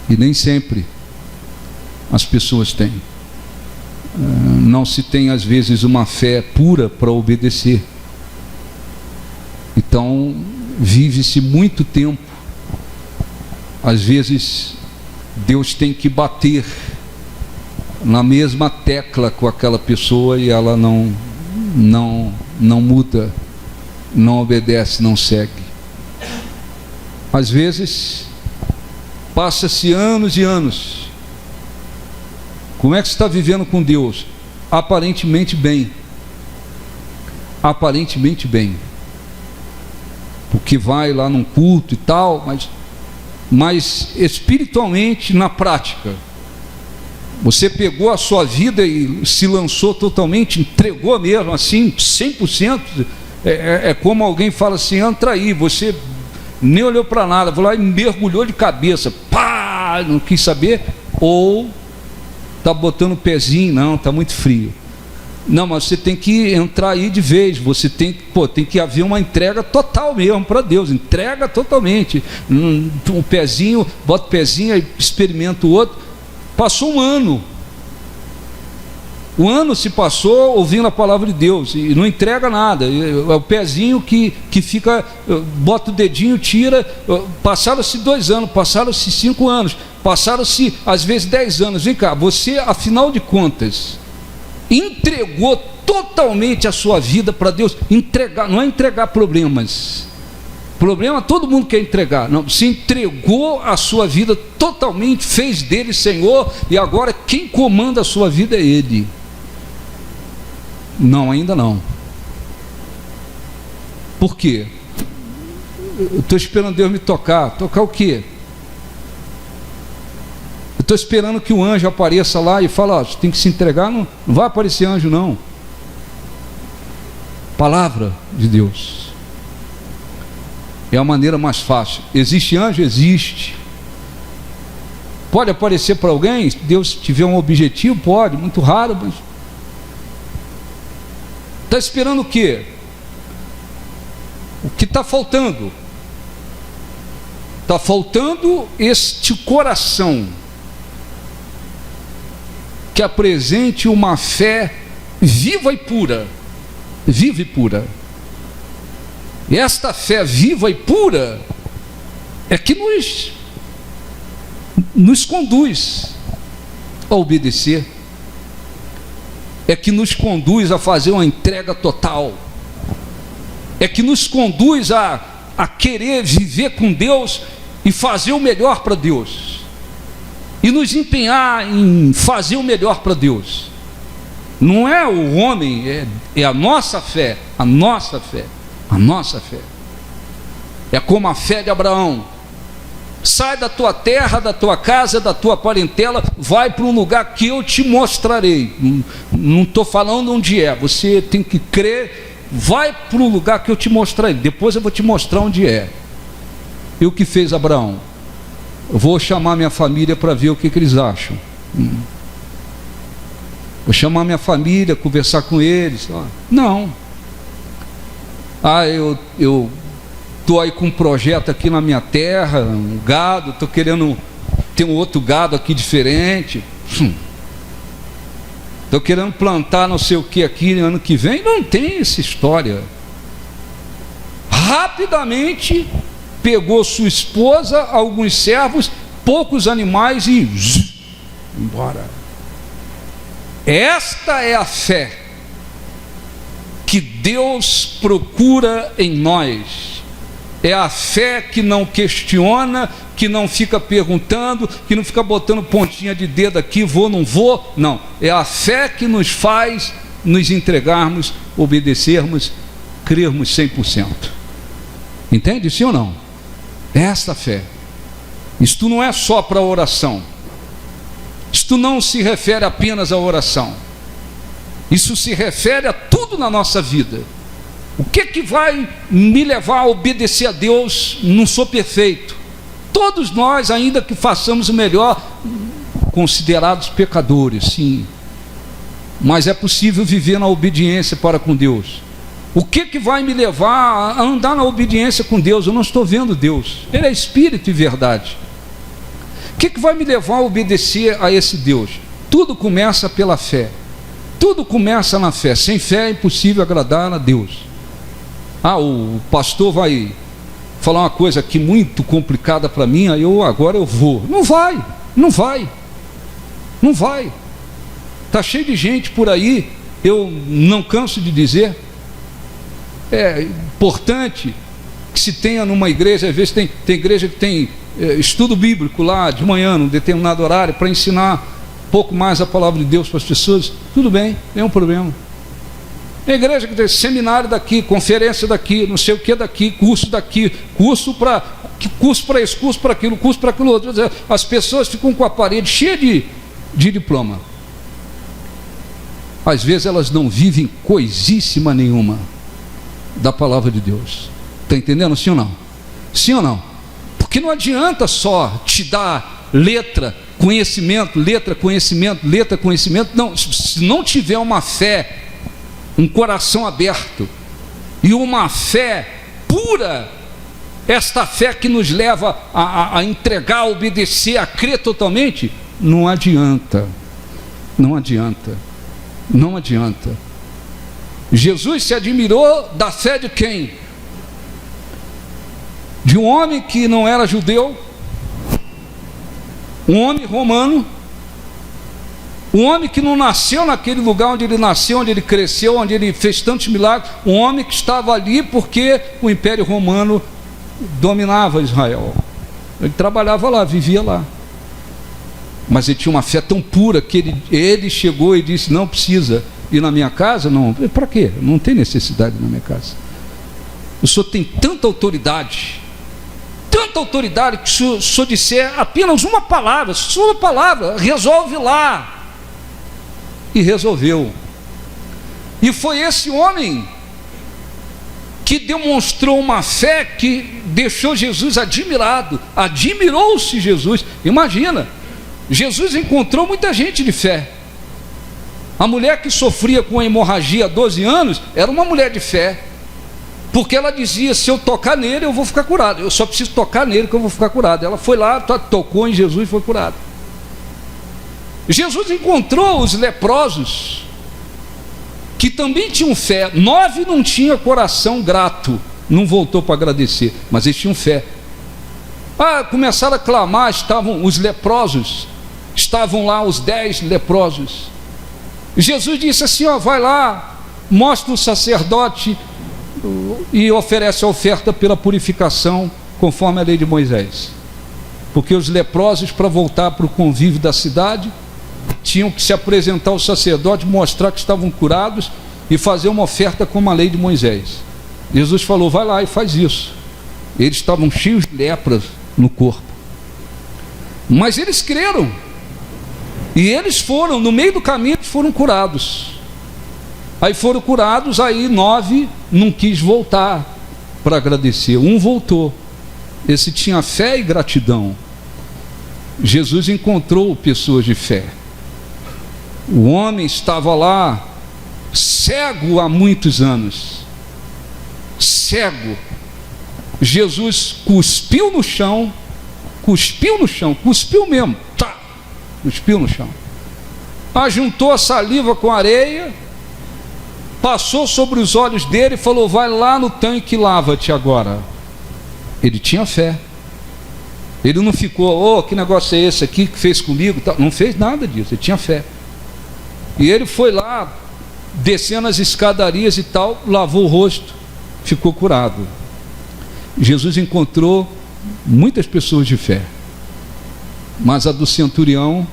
E nem sempre as pessoas têm. Não se tem às vezes uma fé pura para obedecer. Então vive-se muito tempo. Às vezes Deus tem que bater na mesma tecla com aquela pessoa e ela não muda, não obedece, não segue. Às vezes passa-se anos e anos. Como é que você está vivendo com Deus? Aparentemente bem. Aparentemente bem. Porque vai lá num culto e tal, mas espiritualmente, na prática, você pegou a sua vida e se lançou totalmente, entregou mesmo assim, 100%, É como alguém fala assim: entra aí, você nem olhou para nada, foi lá e mergulhou de cabeça, pá, não quis saber, ou está botando o pezinho, não, está muito frio. Não, mas você tem que entrar aí de vez, você tem que haver uma entrega total mesmo para Deus, entrega totalmente. Um pezinho, bota o pezinho, aí experimenta o outro. Passou um ano se passou ouvindo a palavra de Deus e não entrega nada, é o pezinho que fica, bota o dedinho, tira. Passaram-se 2 anos, passaram-se 5 anos, passaram-se às vezes 10 anos. Vem cá, você, afinal de contas, entregou totalmente a sua vida para Deus? Entregar, não é entregar problemas. Problema todo mundo quer entregar. Não, você entregou a sua vida totalmente, fez dele Senhor, e agora quem comanda a sua vida é Ele. Não, ainda não. Por quê? Eu estou esperando Deus me tocar. Tocar o quê? Eu estou esperando que o anjo apareça lá e fale: ó, você tem que se entregar. Não vai aparecer anjo, não. Palavra de Deus é a maneira mais fácil. Existe anjo? Existe. Pode aparecer para alguém, se Deus tiver um objetivo? Pode, muito raro, mas está esperando o quê? O que está faltando? Está faltando este coração que apresente uma fé viva e pura. Viva e pura. E esta fé viva e pura é que nos conduz a obedecer, é que nos conduz a fazer uma entrega total, é que nos conduz a querer viver com Deus e fazer o melhor para Deus, e nos empenhar em fazer o melhor para Deus. Não é o homem, é a nossa fé, a nossa fé. A nossa fé é como a fé de Abraão. Sai da tua terra, da tua casa, da tua parentela, vai para um lugar que eu te mostrarei. Não estou falando onde é, você tem que crer. Vai para um lugar que eu te mostrarei, depois eu vou te mostrar onde é. E o que fez Abraão? Eu vou chamar minha família para ver o que eles acham. Vou chamar minha família, conversar com eles. Não. Eu estou aí com um projeto aqui na minha terra, um gado, estou querendo ter um outro gado aqui diferente. Estou querendo plantar não sei o que aqui no ano que vem. Não tem essa história. Rapidamente pegou sua esposa, alguns servos, poucos animais e embora. Esta é a fé que Deus procura em nós. É a fé que não questiona, que não fica perguntando, que não fica botando pontinha de dedo aqui, vou, não vou. Não, é a fé que nos faz nos entregarmos, obedecermos, crermos 100%. Entende, sim ou não? É esta fé. Isto não é só para oração. Isto não se refere apenas à oração. Isso se refere a tudo na nossa vida. O que vai me levar a obedecer a Deus? Não sou perfeito. Todos nós, ainda que façamos o melhor, considerados pecadores, sim. Mas é possível viver na obediência para com Deus. O que vai me levar a andar na obediência com Deus? Eu não estou vendo Deus. Ele é Espírito e verdade. O que vai me levar a obedecer a esse Deus? Tudo começa pela fé. Tudo começa na fé. Sem fé é impossível agradar a Deus. O pastor vai falar uma coisa aqui muito complicada para mim, aí agora eu vou. Não vai. Está cheio de gente por aí, eu não canso de dizer. É importante que se tenha numa igreja, às vezes tem igreja que tem estudo bíblico lá de manhã, num determinado horário, para ensinar um pouco mais a palavra de Deus para as pessoas. Tudo bem, não é um problema. Tem igreja que tem seminário daqui, conferência daqui, não sei o que daqui, curso daqui, curso para isso, curso para aquilo, curso para aquilo outro. As pessoas ficam com a parede cheia de diploma. Às vezes elas não vivem coisíssima nenhuma. da palavra de Deus. Está entendendo? Sim ou não? Sim ou não? Porque não adianta só te dar letra, conhecimento, letra, conhecimento, letra, conhecimento. Não, se não tiver uma fé, um coração aberto e uma fé pura, esta fé que nos leva a entregar, a obedecer, a crer totalmente, não adianta. Não adianta. Não adianta. Jesus se admirou da fé de quem? De um homem que não era judeu, um homem romano, um homem que não nasceu naquele lugar onde ele nasceu, onde ele cresceu, onde ele fez tantos milagres, um homem que estava ali porque o Império Romano dominava Israel. Ele trabalhava lá, vivia lá. Mas ele tinha uma fé tão pura que ele chegou e disse: não precisa ir na minha casa? Não, para quê? Não tem necessidade na minha casa. O senhor tem tanta autoridade que se o senhor disser apenas uma palavra, sua palavra, resolve lá. E resolveu. E foi esse homem que demonstrou uma fé que deixou Jesus admirado. Admirou-se Jesus. Imagina, Jesus encontrou muita gente de fé. A mulher que sofria com a hemorragia há 12 anos era uma mulher de fé, porque ela dizia: se eu tocar nele eu vou ficar curado, eu só preciso tocar nele que eu vou ficar curado. Ela foi lá, tocou em Jesus e foi curada. Jesus encontrou os leprosos, que também tinham fé. 9 não tinham coração grato, não voltou para agradecer, mas eles tinham fé. Começaram a clamar, estavam os leprosos, estavam lá os 10 leprosos. Jesus disse assim: vai lá, mostra o sacerdote e oferece a oferta pela purificação, conforme a lei de Moisés. Porque os leprosos, para voltar para o convívio da cidade, tinham que se apresentar ao sacerdote, mostrar que estavam curados e fazer uma oferta como a lei de Moisés. Jesus falou: vai lá e faz isso. Eles estavam cheios de lepras no corpo, mas eles creram, e eles foram, no meio do caminho, eles foram curados. Aí foram curados, aí 9 não quis voltar para agradecer, um voltou. Esse tinha fé e gratidão. Jesus encontrou pessoas de fé. O homem estava lá, cego há muitos anos, cego. Jesus cuspiu no chão, cuspiu mesmo, cuspiu no chão. Ajuntou a saliva com areia, passou sobre os olhos dele e falou: vai lá no tanque e lava-te agora. Ele tinha fé. Ele não ficou: que negócio é esse aqui que fez comigo? Não fez nada disso, ele tinha fé. E ele foi lá, descendo as escadarias e tal, lavou o rosto, ficou curado. Jesus encontrou muitas pessoas de fé, mas a do centurião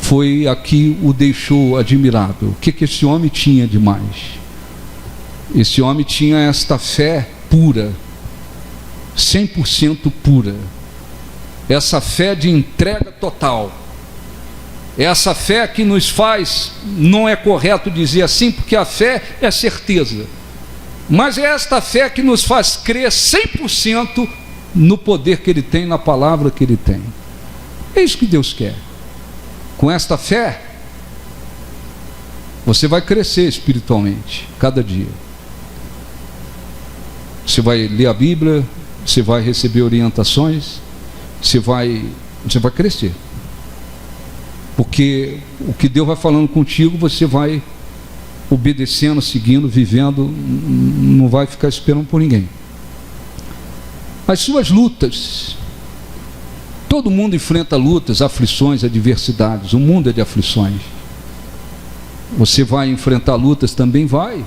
foi a que o deixou admirado. O que esse homem tinha de mais? Esse homem tinha esta fé pura, 100% pura, essa fé de entrega total, essa fé que nos faz, não é correto dizer assim, porque a fé é certeza, mas é esta fé que nos faz crer 100% no poder que Ele tem, na palavra que Ele tem. É isso que Deus quer. Com esta fé, você vai crescer espiritualmente, cada dia. Você vai ler a Bíblia, você vai receber orientações, você vai crescer. Porque o que Deus vai falando contigo, você vai obedecendo, seguindo, vivendo, não vai ficar esperando por ninguém. As suas lutas, todo mundo enfrenta lutas, aflições, adversidades, o mundo é de aflições. Você vai enfrentar lutas? Também vai,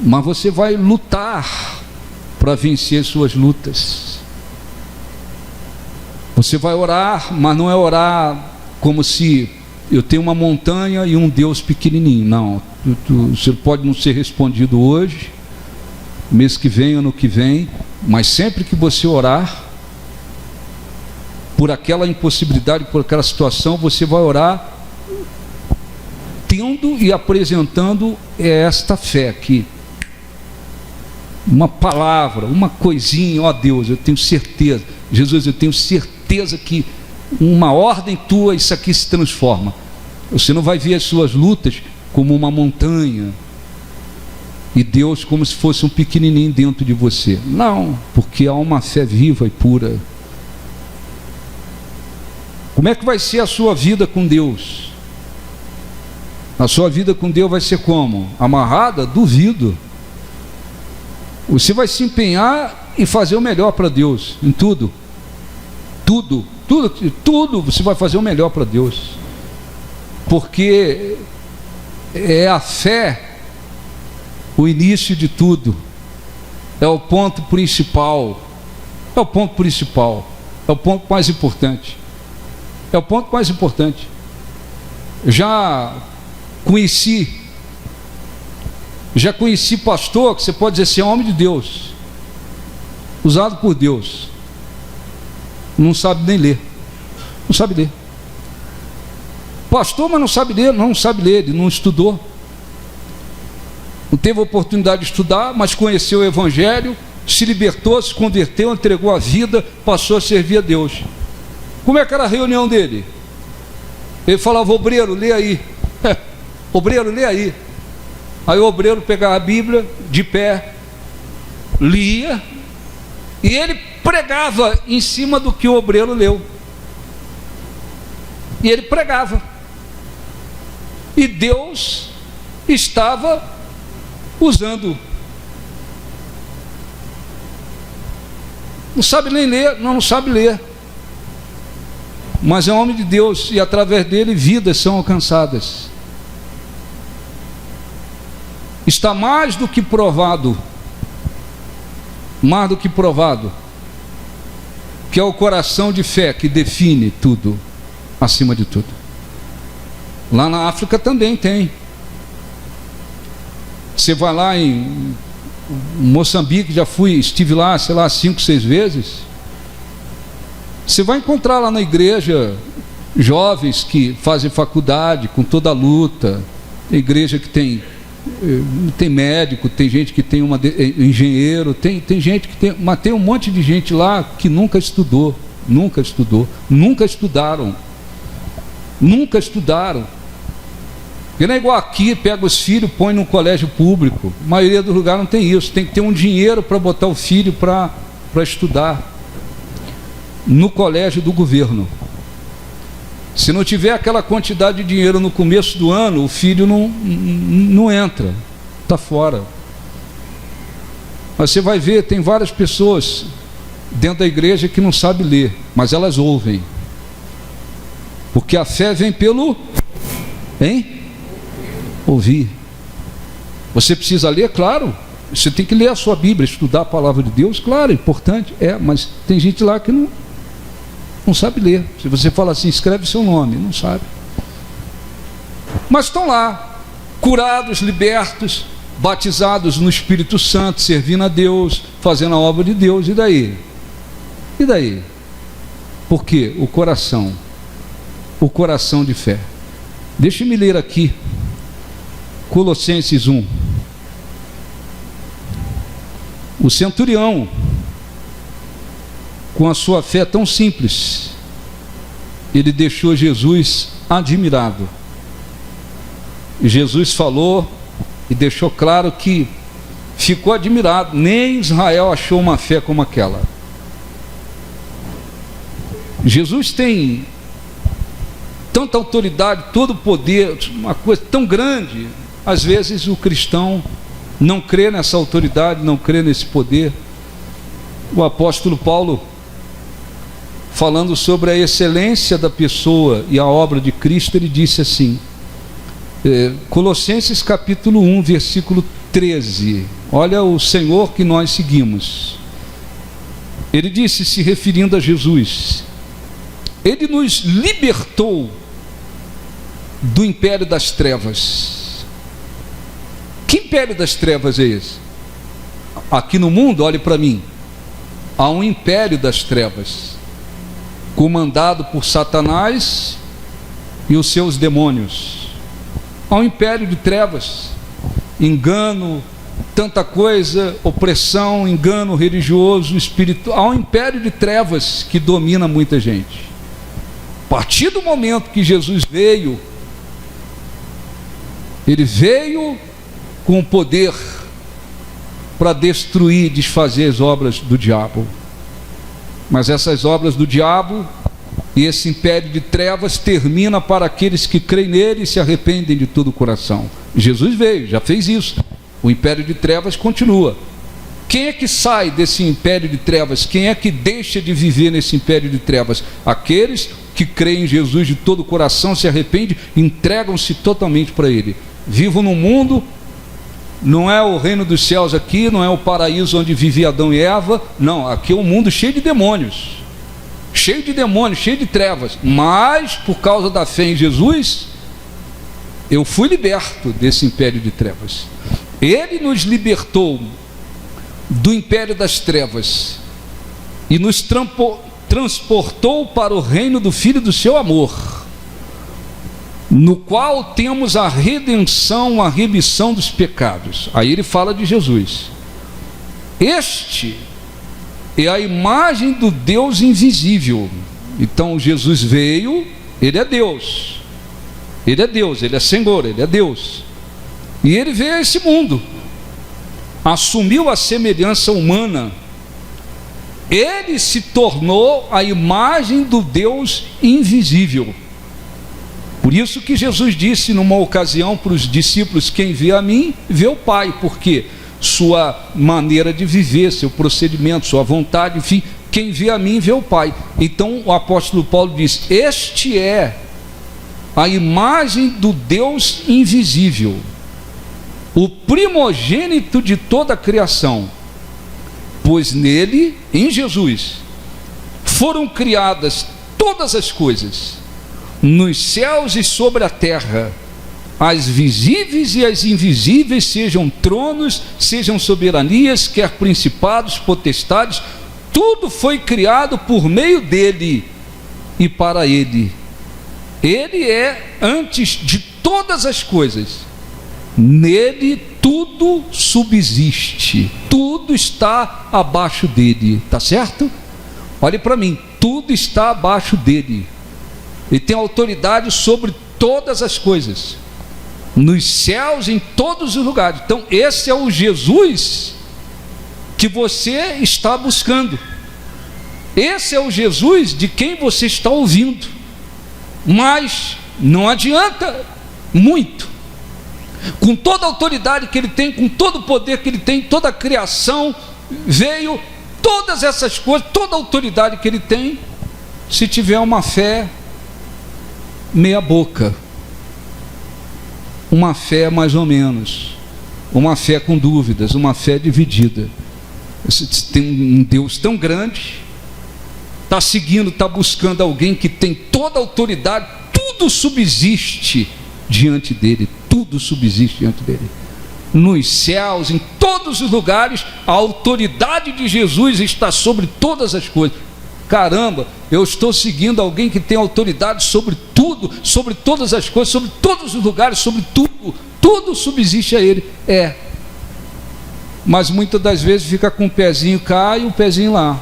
mas você vai lutar para vencer suas lutas. Você vai orar, mas não é orar como se eu tenho uma montanha e um Deus pequenininho. Não, você pode não ser respondido hoje, mês que vem, ano que vem, mas sempre que você orar por aquela impossibilidade, por aquela situação, você vai orar tendo e apresentando esta fé que uma palavra, uma coisinha, ó Deus, eu tenho certeza, Jesus, eu tenho certeza que uma ordem tua, isso aqui se transforma. Você não vai ver as suas lutas como uma montanha e Deus como se fosse um pequenininho dentro de você. Não, porque há uma fé viva e pura. Como é que vai ser a sua vida com Deus? A sua vida com Deus vai ser como? Amarrada? Duvido. Você vai se empenhar e fazer o melhor para Deus, em tudo. Tudo você vai fazer o melhor para Deus. Porque é a fé o início de tudo. É o ponto principal. É o ponto principal. É o ponto mais importante. É o ponto mais importante. Já conheci pastor que você pode dizer assim, é homem de Deus, usado por Deus, não sabe nem ler, não sabe ler. Pastor, mas não sabe ler, ele não estudou, não teve oportunidade de estudar, mas conheceu o Evangelho, se libertou, se converteu, entregou a vida, passou a servir a Deus. Como é que era a reunião dele? Ele falava, obreiro, lê aí. Obreiro, lê aí. Aí o obreiro pegava a Bíblia, de pé, lia, e ele pregava em cima do que o obreiro leu. E ele pregava. E Deus estava usando. Não sabe nem ler, não sabe ler. Mas é homem de Deus e através dele vidas são alcançadas. Está mais do que provado, que é o coração de fé que define tudo, acima de tudo. Lá na África também tem. Você vai lá em Moçambique, estive lá, 5, 6 vezes. Você vai encontrar lá na igreja jovens que fazem faculdade com toda a luta. Tem igreja que tem médico, tem gente que tem engenheiro, tem gente que tem, mas tem um monte de gente lá que nunca estudaram. E não é igual aqui, pega os filhos, põe num colégio público. A maioria do lugar não tem isso, tem que ter um dinheiro para botar o filho para estudar no colégio do governo. Se não tiver aquela quantidade de dinheiro no começo do ano, o filho não entra, está fora. Mas você vai ver, tem várias pessoas dentro da igreja que não sabem ler, mas elas ouvem. Porque a fé vem pelo ouvir. Você precisa ler, claro. Você tem que ler a sua Bíblia, estudar a palavra de Deus, claro, é importante, mas tem gente lá que não sabe ler. Se você fala assim, escreve seu nome, não sabe. Mas estão lá, curados, libertos, batizados no Espírito Santo, servindo a Deus, fazendo a obra de Deus. E daí? E daí? Por quê? O coração de fé. Deixe-me ler aqui Colossenses 1. O centurião, com a sua fé tão simples, ele deixou Jesus admirado. E Jesus falou e deixou claro que ficou admirado. Nem Israel achou uma fé como aquela. Jesus tem tanta autoridade, todo poder, uma coisa tão grande. Às vezes o cristão não crê nessa autoridade, não crê nesse poder. O apóstolo Paulo, falando sobre a excelência da pessoa e a obra de Cristo, ele disse assim, Colossenses capítulo 1, versículo 13, olha o Senhor que nós seguimos. Ele disse, se referindo a Jesus, ele nos libertou do império das trevas. Que império das trevas é esse? Aqui no mundo, olhe para mim, há um império das trevas, comandado por Satanás e os seus demônios. Há um império de trevas, engano, tanta coisa, opressão, engano religioso, espiritual, há um império de trevas que domina muita gente. A partir do momento que Jesus veio, ele veio com o poder para destruir, desfazer as obras do diabo. Mas essas obras do diabo e esse império de trevas termina para aqueles que creem nele e se arrependem de todo o coração. Jesus veio, já fez isso. O império de trevas continua. Quem é que sai desse império de trevas? Quem é que deixa de viver nesse império de trevas? Aqueles que creem em Jesus de todo o coração, se arrependem, entregam-se totalmente para ele. Vivo no mundo, não é o reino dos céus aqui, não é o paraíso onde vivia Adão e Eva, não, aqui é um mundo cheio de demônios, cheio de trevas, mas por causa da fé em Jesus, eu fui liberto desse império de trevas. Ele nos libertou do império das trevas e nos transportou para o reino do Filho do seu amor, no qual temos a redenção, a remissão dos pecados. Aí ele fala de Jesus. Este é a imagem do Deus invisível. Então Jesus veio, ele é Deus, ele é Senhor, ele é Deus, e ele veio a esse mundo, assumiu a semelhança humana, ele se tornou a imagem do Deus invisível. Por isso que Jesus disse numa ocasião para os discípulos: quem vê a mim, vê o Pai. Porque sua maneira de viver, seu procedimento, sua vontade, enfim, quem vê a mim, vê o Pai. Então o apóstolo Paulo diz: este é a imagem do Deus invisível, o primogênito de toda a criação, pois nele, em Jesus, foram criadas todas as coisas, nos céus e sobre a terra, as visíveis e as invisíveis, sejam tronos, sejam soberanias, quer principados, potestades, tudo foi criado por meio dele e para ele. Ele é antes de todas as coisas, nele tudo subsiste, tudo está abaixo dele, tá certo? Olhe para mim, tudo está abaixo dele. Ele tem autoridade sobre todas as coisas, nos céus, em todos os lugares. Então esse é o Jesus que você está buscando, esse é o Jesus de quem você está ouvindo. Mas não adianta muito, com toda a autoridade que ele tem, com todo o poder que ele tem, toda a criação veio, todas essas coisas, toda a autoridade que ele tem, se tiver uma fé meia boca, uma fé mais ou menos, uma fé com dúvidas, uma fé dividida. Você tem um Deus tão grande, está seguindo, está buscando alguém que tem toda a autoridade, tudo subsiste diante dele, tudo subsiste diante dele, nos céus, em todos os lugares, a autoridade de Jesus está sobre todas as coisas. Caramba, eu estou seguindo alguém que tem autoridade sobre tudo, sobre todas as coisas, sobre todos os lugares, sobre tudo, tudo subsiste a ele. Mas muitas das vezes fica com o pezinho cá e o pezinho lá.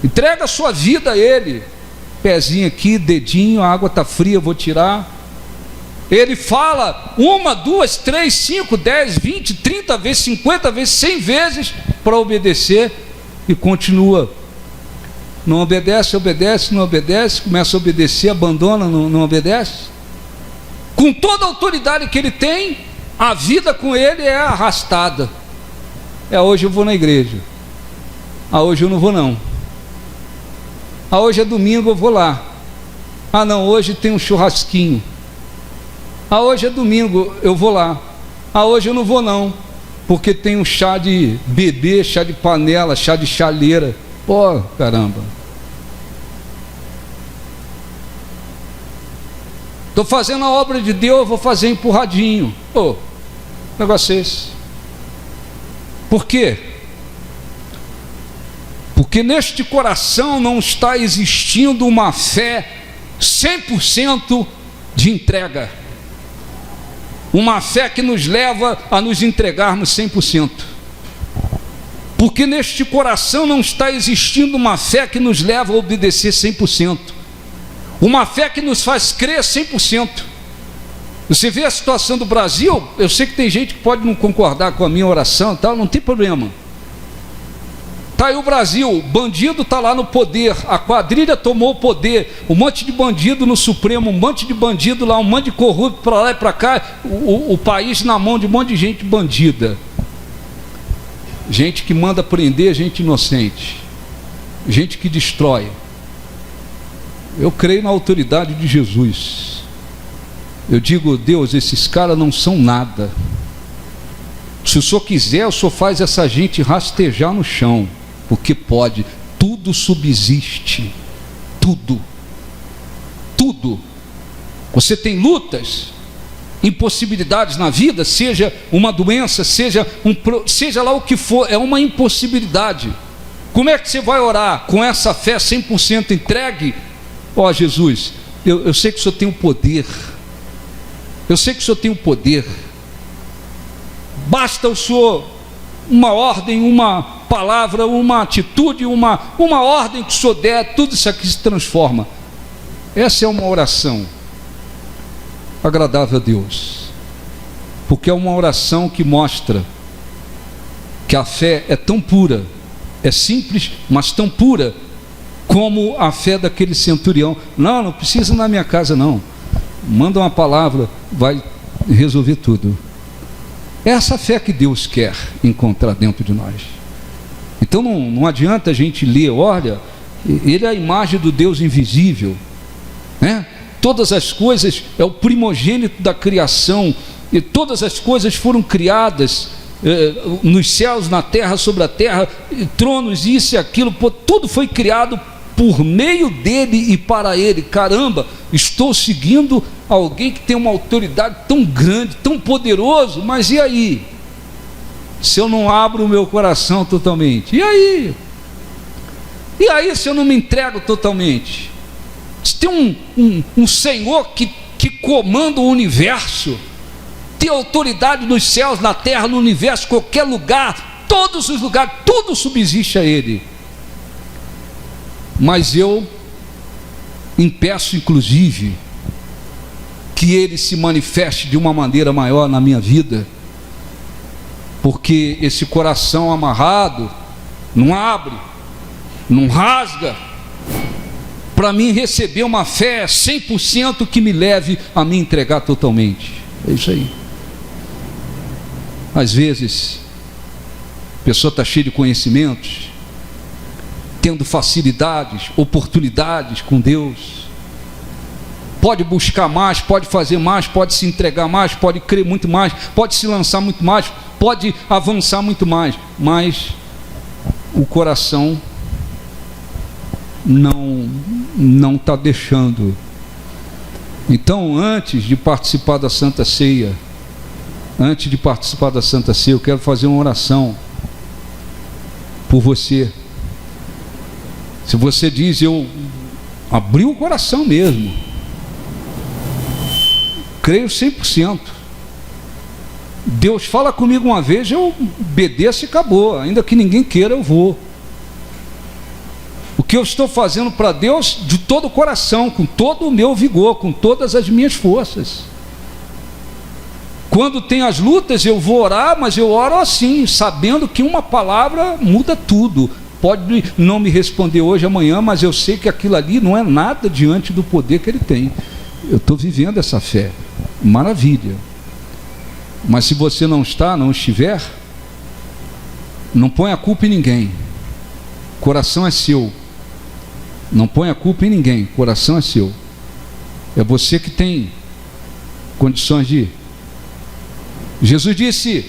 Entrega a sua vida a ele, pezinho aqui, dedinho, a água está fria, eu vou tirar. Ele fala 1, 2, 3, 5, 10, 20, 30 vezes, 50 vezes, 100 vezes para obedecer, e continua. Não obedece, obedece, não obedece, começa a obedecer, abandona, não obedece. Com toda a autoridade que ele tem, a vida com ele é arrastada. Hoje eu vou na igreja, hoje eu não vou não, hoje é domingo, eu vou lá, não, hoje tem um churrasquinho, hoje é domingo, eu vou lá, hoje eu não vou não, porque tem um chá de bebê, chá de panela, chá de chaleira. Pô, caramba, estou fazendo a obra de Deus, eu vou fazer empurradinho. Negócio é esse. Por quê? Porque neste coração não está existindo uma fé 100% de entrega. uma fé que nos leva a nos entregarmos 100%. Porque neste coração não está existindo uma fé que nos leva a obedecer 100%. Uma fé que nos faz crer 100%. Você vê a situação do Brasil, eu sei que tem gente que pode não concordar com a minha oração e tal, não tem problema. Está aí o Brasil, o bandido está lá no poder, a quadrilha tomou o poder, um monte de bandido no Supremo, um monte de bandido lá, um monte de corrupto para lá e para cá, o país na mão de um monte de gente bandida. Gente que manda prender gente inocente, gente que destrói. Eu creio na autoridade de Jesus. Eu digo, Deus, esses caras não são nada. Se o Senhor quiser, o Senhor faz essa gente rastejar no chão, porque pode. Tudo subsiste, tudo, tudo. Você tem lutas, impossibilidades na vida, seja uma doença, seja lá o que for, é uma impossibilidade. Como é que você vai orar com essa fé 100% entregue? Ó Jesus, eu sei que o Senhor tem o poder, eu sei que o Senhor tem o poder, basta o Senhor, uma ordem, uma palavra, uma atitude, uma ordem que o Senhor der, tudo isso aqui se transforma. Essa é uma oração agradável a Deus, porque é uma oração que mostra que a fé é tão pura, é simples, mas tão pura como a fé daquele centurião. Não precisa ir na minha casa não, manda uma palavra, vai resolver tudo. É essa fé que Deus quer encontrar dentro de nós. Então não adianta a gente ler, olha, ele é a imagem do Deus invisível, né? Todas as coisas, é o primogênito da criação, e todas as coisas foram criadas, nos céus, na terra, sobre a terra, tronos, isso e aquilo, tudo foi criado por meio dele e para ele. Caramba, estou seguindo alguém que tem uma autoridade tão grande, tão poderoso, mas e aí? Se eu não abro o meu coração totalmente, e aí? E aí se eu não me entrego totalmente? Se tem um Senhor que comanda o universo, tem autoridade nos céus, na terra, no universo, qualquer lugar, todos os lugares, tudo subsiste a Ele. Mas eu impeço inclusive que Ele se manifeste de uma maneira maior na minha vida, porque esse coração amarrado não abre, não rasga, para mim receber uma fé 100% que me leve a me entregar totalmente. É isso aí. Às vezes a pessoa está cheia de conhecimentos, tendo facilidades, oportunidades com Deus, pode buscar mais, pode fazer mais, pode se entregar mais, pode crer muito mais, pode se lançar muito mais, pode avançar muito mais, mas o coração não está deixando. Então, antes de participar da Santa Ceia, eu quero fazer uma oração por você. Se você diz, eu abri o coração mesmo, creio 100%, Deus fala comigo uma vez, eu obedeço e acabou, ainda que ninguém queira, eu vou. O que eu estou fazendo para Deus de todo o coração, com todo o meu vigor, com todas as minhas forças. Quando tem as lutas eu vou orar, mas eu oro assim, sabendo que uma palavra muda tudo. Pode não me responder hoje, amanhã, mas eu sei que aquilo ali não é nada diante do poder que Ele tem. Eu estou vivendo essa fé, maravilha. Mas se você não estiver, não põe a culpa em ninguém. Coração é seu. Não põe a culpa em ninguém, coração é seu. É você que tem condições de ir. Jesus disse,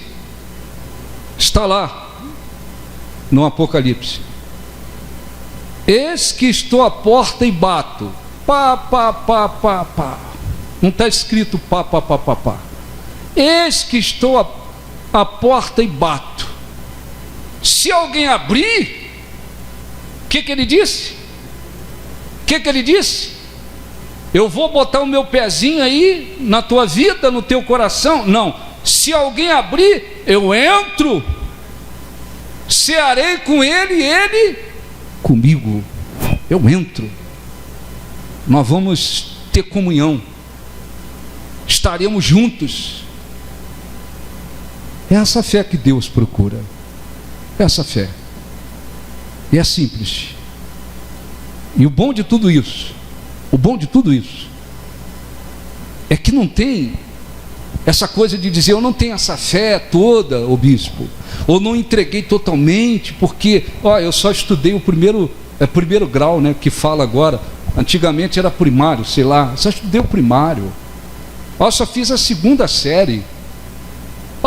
está lá no Apocalipse: eis que estou à porta e bato. Pá, pá, pá, pá, pá. Não está escrito pá, pá, pá, pá, pá. Eis que estou à porta e bato. Se alguém abrir, o que ele disse? O que ele disse? eu vou botar o meu pezinho aí na tua vida, no teu coração. Não, se alguém abrir, eu entro, cearei com ele e ele comigo. Eu entro, nós vamos ter comunhão, estaremos juntos. É essa fé que Deus procura, essa fé, e é simples. E o bom de tudo isso, é que não tem essa coisa de dizer, eu não tenho essa fé toda, ô bispo, ou não entreguei totalmente, porque, eu só estudei o primeiro grau, né, que fala agora. Antigamente era primário, sei lá, só estudei o primário. Eu só fiz a 2ª série.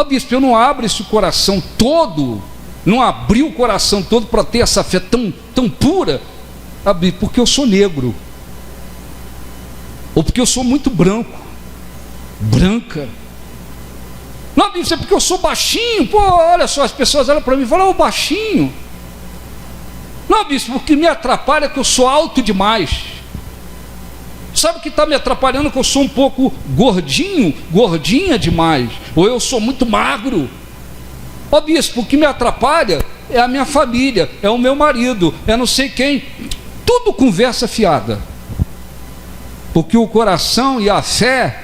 Bispo, eu não abro esse coração todo, não abri o coração todo para ter essa fé tão pura, porque eu sou negro, ou porque eu sou muito branca. Não, bispo, é porque eu sou baixinho. Pô, olha só, as pessoas olham para mim e falam, ô baixinho. Não, bispo, o que me atrapalha é que eu sou alto demais. Sabe o que está me atrapalhando? Que eu sou um pouco gordinha demais, ou eu sou muito magro. Bispo, o que me atrapalha é a minha família, é o meu marido, é não sei quem. Tudo conversa fiada, porque o coração e a fé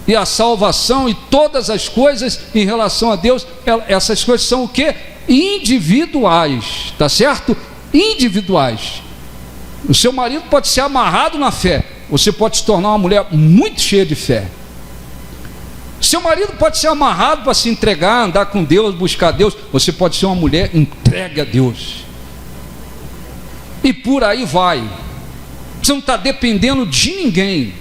e a salvação e todas as coisas em relação a Deus, essas coisas são o quê? Individuais, tá certo? Individuais. O seu marido pode ser amarrado na fé, você pode se tornar uma mulher muito cheia de fé. Seu marido pode ser amarrado para se entregar, andar com Deus, buscar Deus, você pode ser uma mulher entregue a Deus. E por aí vai. Você não está dependendo de ninguém.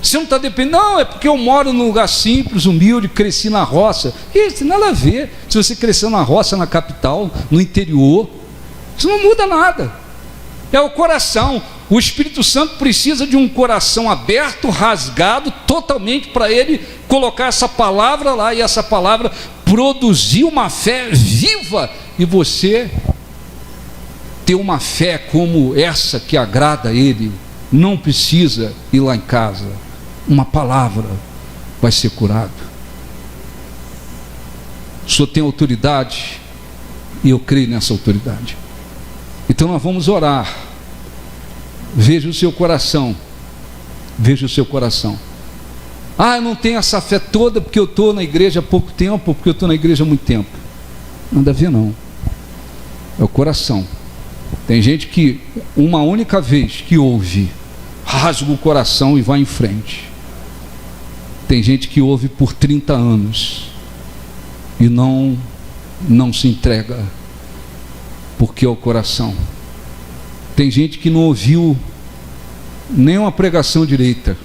Você não está dependendo, não, é porque eu moro num lugar simples, humilde, cresci na roça. Isso nada a ver. Se você cresceu na roça, na capital, no interior, isso não muda nada. É o coração. O Espírito Santo precisa de um coração aberto, rasgado, totalmente, para ele colocar essa palavra lá, e essa palavra produzir uma fé viva, e você ter uma fé como essa que agrada a ele. Não precisa ir lá em casa, uma palavra vai ser curado. O Senhor tem autoridade, e eu creio nessa autoridade. Então nós vamos orar. Veja o seu coração, veja o seu coração. Eu não tenho essa fé toda porque eu estou na igreja há pouco tempo, ou porque eu estou na igreja há muito tempo. Nada a ver, não. É o coração. Tem gente que uma única vez que ouve, rasga o coração e vai em frente. Tem gente que ouve por 30 anos e não se entrega, porque é o coração. Tem gente que não ouviu nenhuma pregação direita.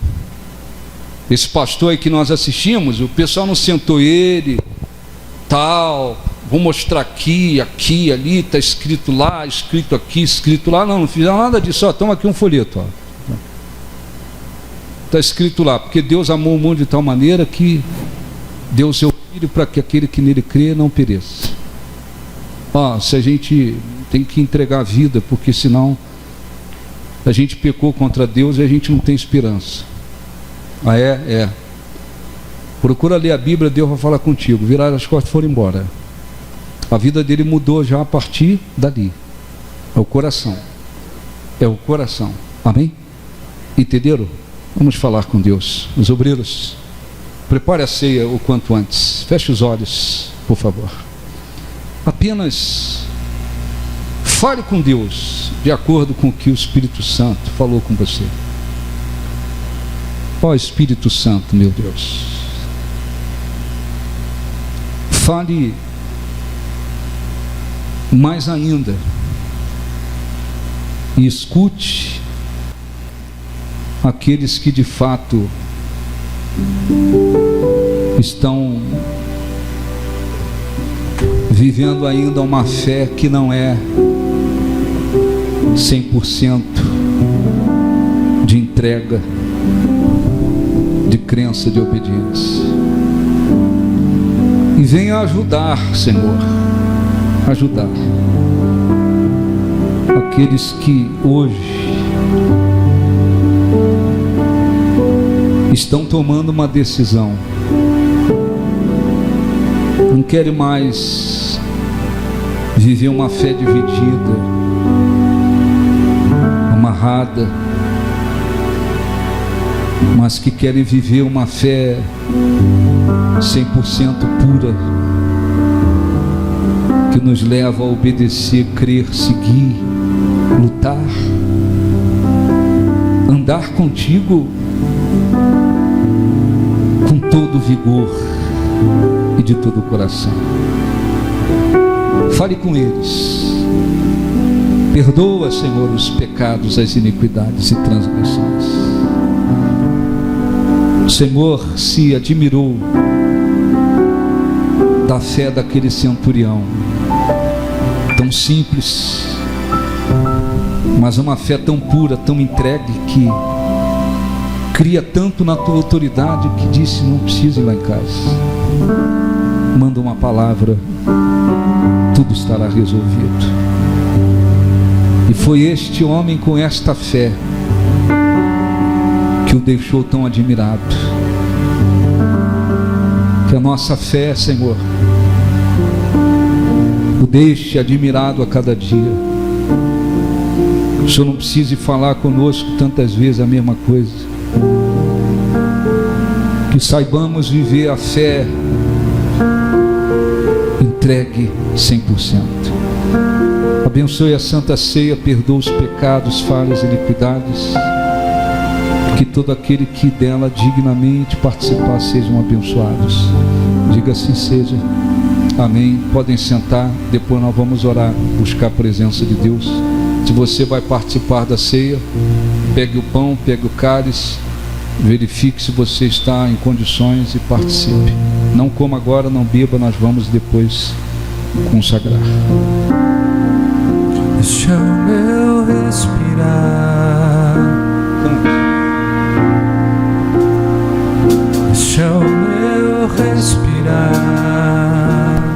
Esse pastor aí que nós assistimos, o pessoal não sentou ele, tal, vou mostrar aqui, ali, está escrito lá, escrito aqui, escrito lá. Não fizeram nada disso. Toma aqui um folheto, está escrito lá, porque Deus amou o mundo de tal maneira que deu o seu Filho para que aquele que nele crê não pereça. Se a gente tem que entregar a vida, porque senão a gente pecou contra Deus e a gente não tem esperança. Procura ler a Bíblia, Deus vai falar contigo. Virar as costas e for embora. A vida dele mudou já a partir dali. É o coração. Amém? Entenderam? Vamos falar com Deus. Os obreiros, prepare a ceia o quanto antes. Feche os olhos, por favor. Apenas fale com Deus de acordo com o que o Espírito Santo falou com você. Espírito Santo, meu Deus, fale mais ainda e escute aqueles que de fato estão vivendo ainda uma fé que não é 100% de entrega, de crença, de obediência. E venha ajudar, Senhor, ajudar aqueles que hoje estão tomando uma decisão. Não querem mais viver uma fé dividida, amarrada, mas que querem viver uma fé 100% pura, que nos leva a obedecer, crer, seguir, lutar, andar contigo com todo vigor e de todo o coração. Fale com eles. Perdoa, Senhor, os pecados, as iniquidades e transgressões. O Senhor se admirou da fé daquele centurião, tão simples, mas uma fé tão pura, tão entregue, que cria tanto na tua autoridade, que disse: não precisa ir lá em casa, manda uma palavra, tudo estará resolvido. E foi este homem com esta fé que o deixou tão admirado. Que a nossa fé, Senhor, o deixe admirado a cada dia. O Senhor não precise falar conosco tantas vezes a mesma coisa. Que saibamos viver a fé entregue 100%. Abençoe a Santa Ceia, perdoa os pecados, falhas e iniquidades. Que todo aquele que dela dignamente participar sejam abençoados. Diga assim seja. Amém. Podem sentar, depois nós vamos orar, buscar a presença de Deus. Se você vai participar da ceia, pegue o pão, pegue o cálice, verifique se você está em condições e participe. Não coma agora, não beba, nós vamos depois consagrar. Este é o meu respirar, este é o meu respirar.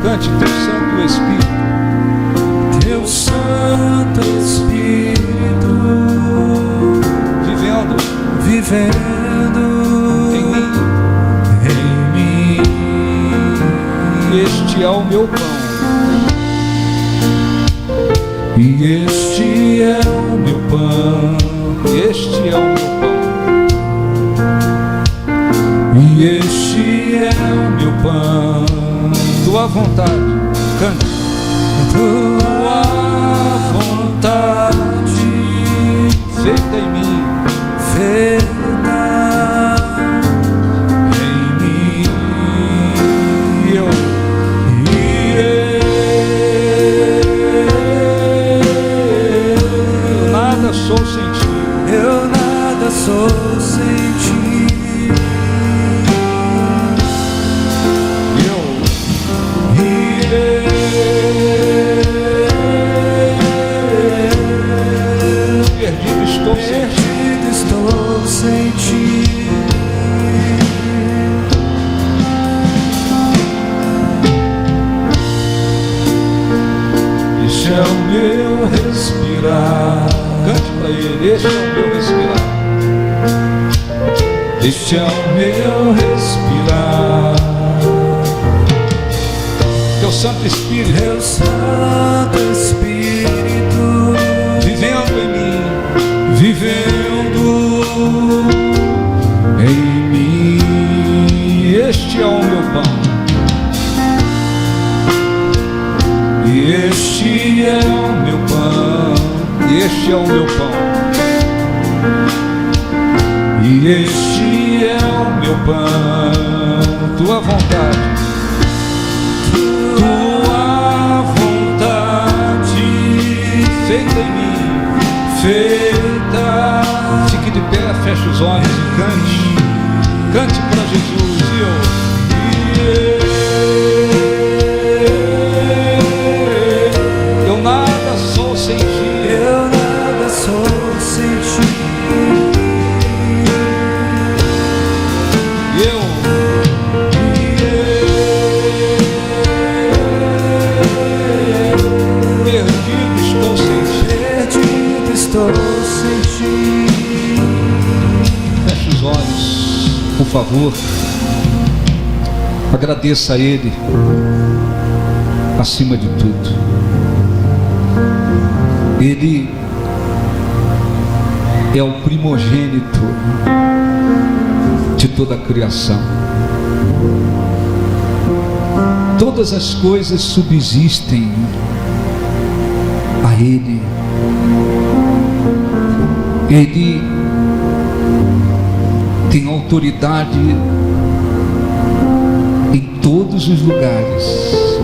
Cante, teu Santo Espírito, teu Santo Espírito, vivendo em mim. Este é o meu pão, e este é o meu pão, este é o meu pão, e este é o meu pão. tua vontade, cante. Tua vontade Feita em mim, feita em mim. eu nada sou sem ti. Eu nada sou sem ti. Perdido estou sem ti. Este é o meu respirar. Cante para ele, este é o meu respirar. Este é o meu respirar. Teu Santo Espírito, Teu Santo Espírito, vivendo em mim, vivendo em mim. este é o meu pão, E este é o meu pão, este é o meu pão, e este é o meu pão. tua vontade, Tua vontade feita em mim. feita. Fique de pé, feche os olhos e cante. Cante para Jesus. Eu nada sou sem ti. Eu nada sou sem ti. Perdido estou sem ti. Perdido estou sem ti. Feche os olhos. por favor, agradeça a Ele acima de tudo. Ele é o primogênito de toda a criação. Todas as coisas subsistem a Ele. Ele tem autoridade em todos os lugares,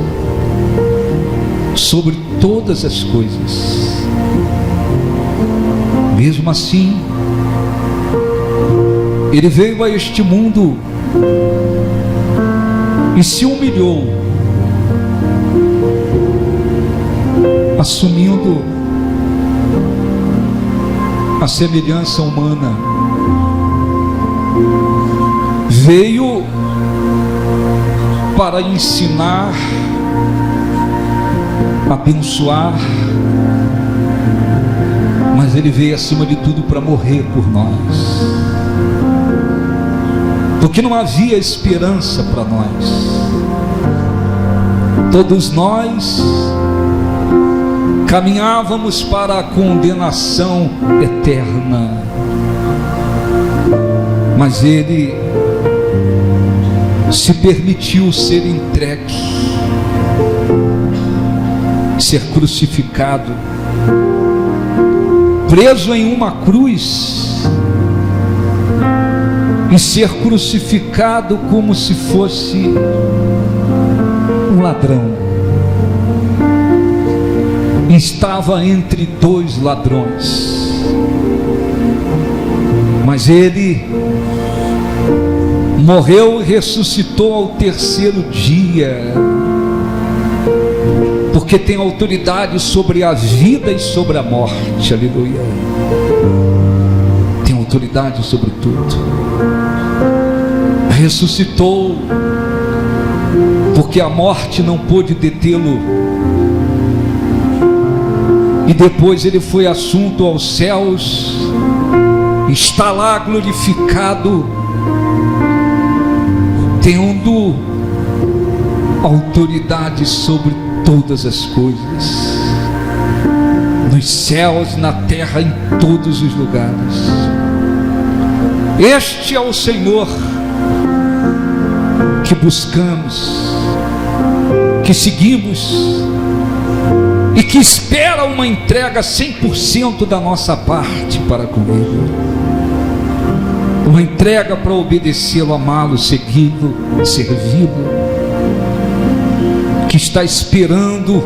sobre todas as coisas. Mesmo assim, Ele veio a este mundo e se humilhou, assumindo a semelhança humana. Veio para ensinar, abençoar, mas Ele veio acima de tudo para morrer por nós, porque não havia esperança para nós. Todos nós caminhávamos para a condenação eterna, mas Ele se permitiu ser entregue, ser crucificado, preso em uma cruz e ser crucificado como se fosse um ladrão. Estava entre dois ladrões, mas Ele morreu e ressuscitou ao terceiro dia, porque tem autoridade sobre a vida e sobre a morte. Aleluia. Tem autoridade sobre tudo. Ressuscitou, porque a morte não pôde detê-lo, e depois Ele foi assunto aos céus, está lá glorificado, tendo autoridade sobre todas as coisas, nos céus, na terra, em todos os lugares. Este é o Senhor que buscamos, que seguimos e que espera uma entrega 100% da nossa parte para com Ele. Uma entrega para obedecê-lo, amá-lo, segui-lo, servi-lo, que está esperando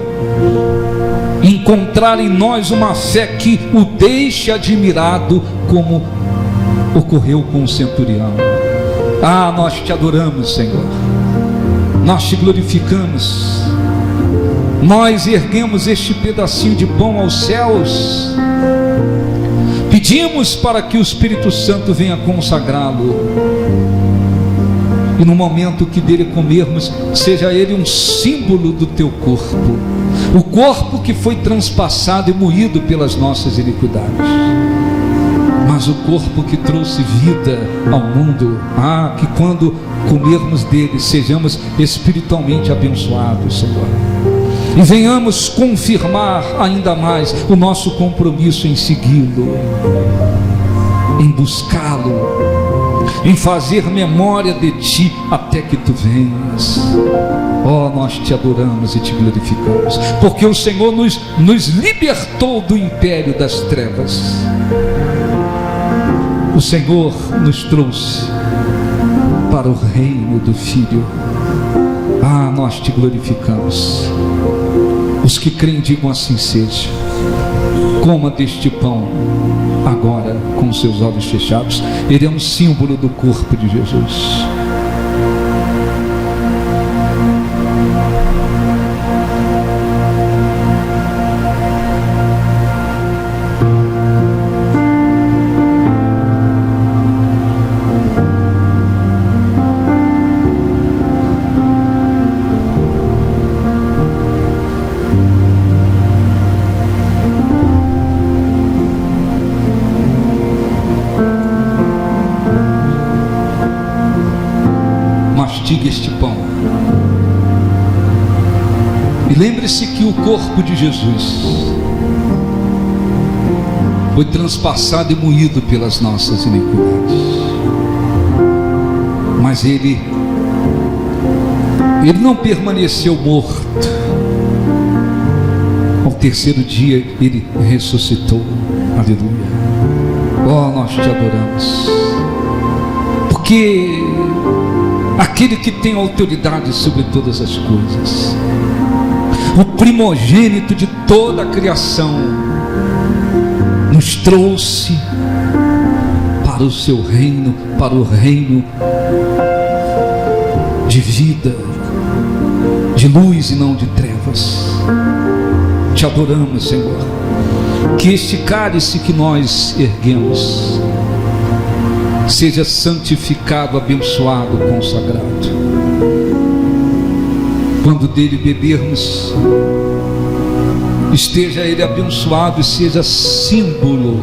encontrar em nós uma fé que o deixe admirado, como ocorreu com o centurião. Ah, nós te adoramos, Senhor, nós te glorificamos, nós erguemos este pedacinho de pão aos céus, pedimos para que o Espírito Santo venha consagrá-lo, e no momento que dele comermos, seja ele um símbolo do teu corpo, o corpo que foi transpassado e moído pelas nossas iniquidades, mas o corpo que trouxe vida ao mundo. Ah, que quando comermos dele, sejamos espiritualmente abençoados, Senhor, e venhamos confirmar ainda mais o nosso compromisso em segui-lo, em buscá-lo, em fazer memória de ti até que tu venhas. Oh, nós te adoramos e te glorificamos, porque o Senhor nos libertou do império das trevas. O Senhor nos trouxe para o reino do Filho. Ah, nós te glorificamos. Os que creem digam assim seja. Coma deste pão agora com seus olhos fechados. Ele é um símbolo do corpo de Jesus. mastigue este pão. E lembre-se que o corpo de Jesus foi transpassado e moído pelas nossas iniquidades. Mas ele não permaneceu morto. Ao terceiro dia ele ressuscitou. Aleluia. Oh, nós te adoramos. Porque aquele que tem autoridade sobre todas as coisas, o primogênito de toda a criação, nos trouxe para o seu reino, para o reino de vida, de luz e não de trevas. Te adoramos, Senhor. Que este cálice que nós erguemos seja santificado, abençoado, consagrado. Quando dele bebermos, esteja ele abençoado e seja símbolo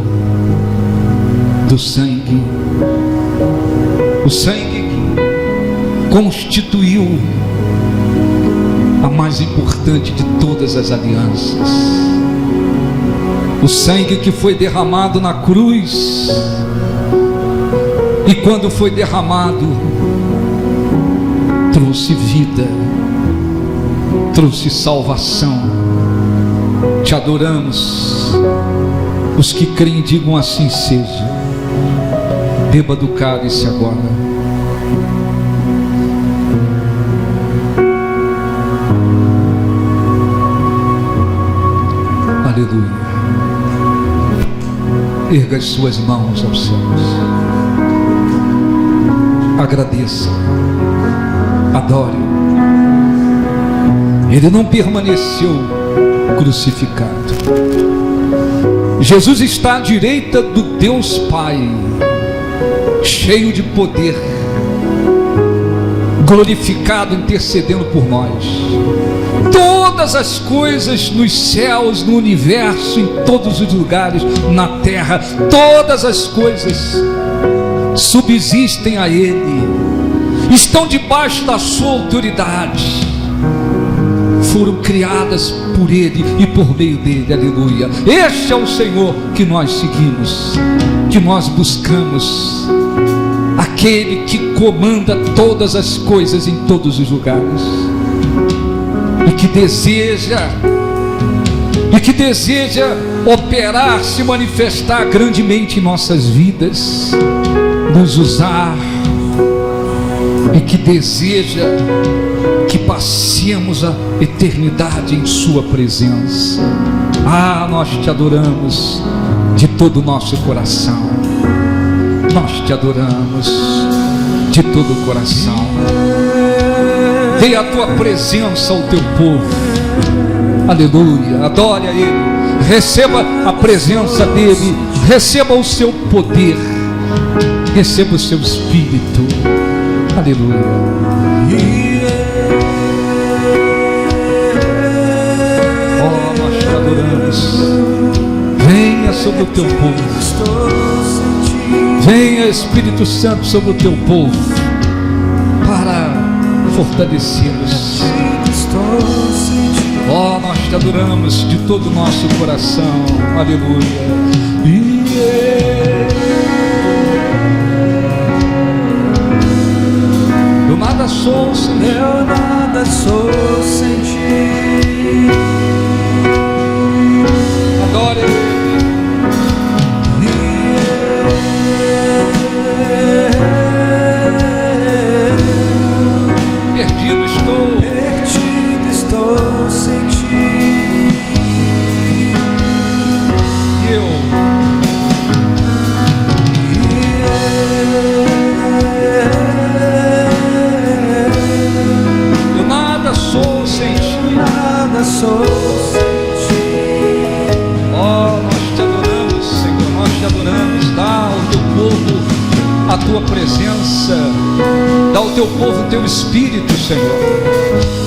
do sangue, o sangue que constituiu a mais importante de todas as alianças, o sangue que foi derramado na cruz. E quando foi derramado, trouxe vida, trouxe salvação. Te adoramos. Os que creem digam assim seja. Beba do cálice agora. Aleluia. Erga as suas mãos aos céus. Agradeça, adore. Ele não permaneceu crucificado. Jesus está à direita do Deus Pai, cheio de poder, glorificado, intercedendo por nós. Todas as coisas nos céus, no universo, em todos os lugares, na terra, todas as coisas subsistem a Ele, estão debaixo da sua autoridade, foram criadas por Ele e por meio dele. Aleluia. Este é o Senhor que nós seguimos, que nós buscamos, aquele que comanda todas as coisas em todos os lugares, e que deseja operar, se manifestar grandemente em nossas vidas, nos usar, e que deseja que passemos a eternidade em sua presença. Ah, nós te adoramos de todo o nosso coração. Nós te adoramos de todo o coração. Dê a tua presença ao teu povo. Aleluia. Adore a Ele. Receba a presença dEle. Receba o seu poder. Receba o seu Espírito. Aleluia. Oh, nós te adoramos. Venha sobre o teu povo. Venha, Espírito Santo, sobre o teu povo, para fortalecê-los. Oh, nós te adoramos de todo o nosso coração. Aleluia. Eu nada sou sem ti. Eu nada sou sem ti. Adore Ele. Perdido estou sem ti. Eu nada sou sem ti. Nada sou sem ti. Oh, nós te adoramos, Senhor, nós te adoramos. Dá ao teu povo a tua presença, dá ao teu povo o teu Espírito, Senhor,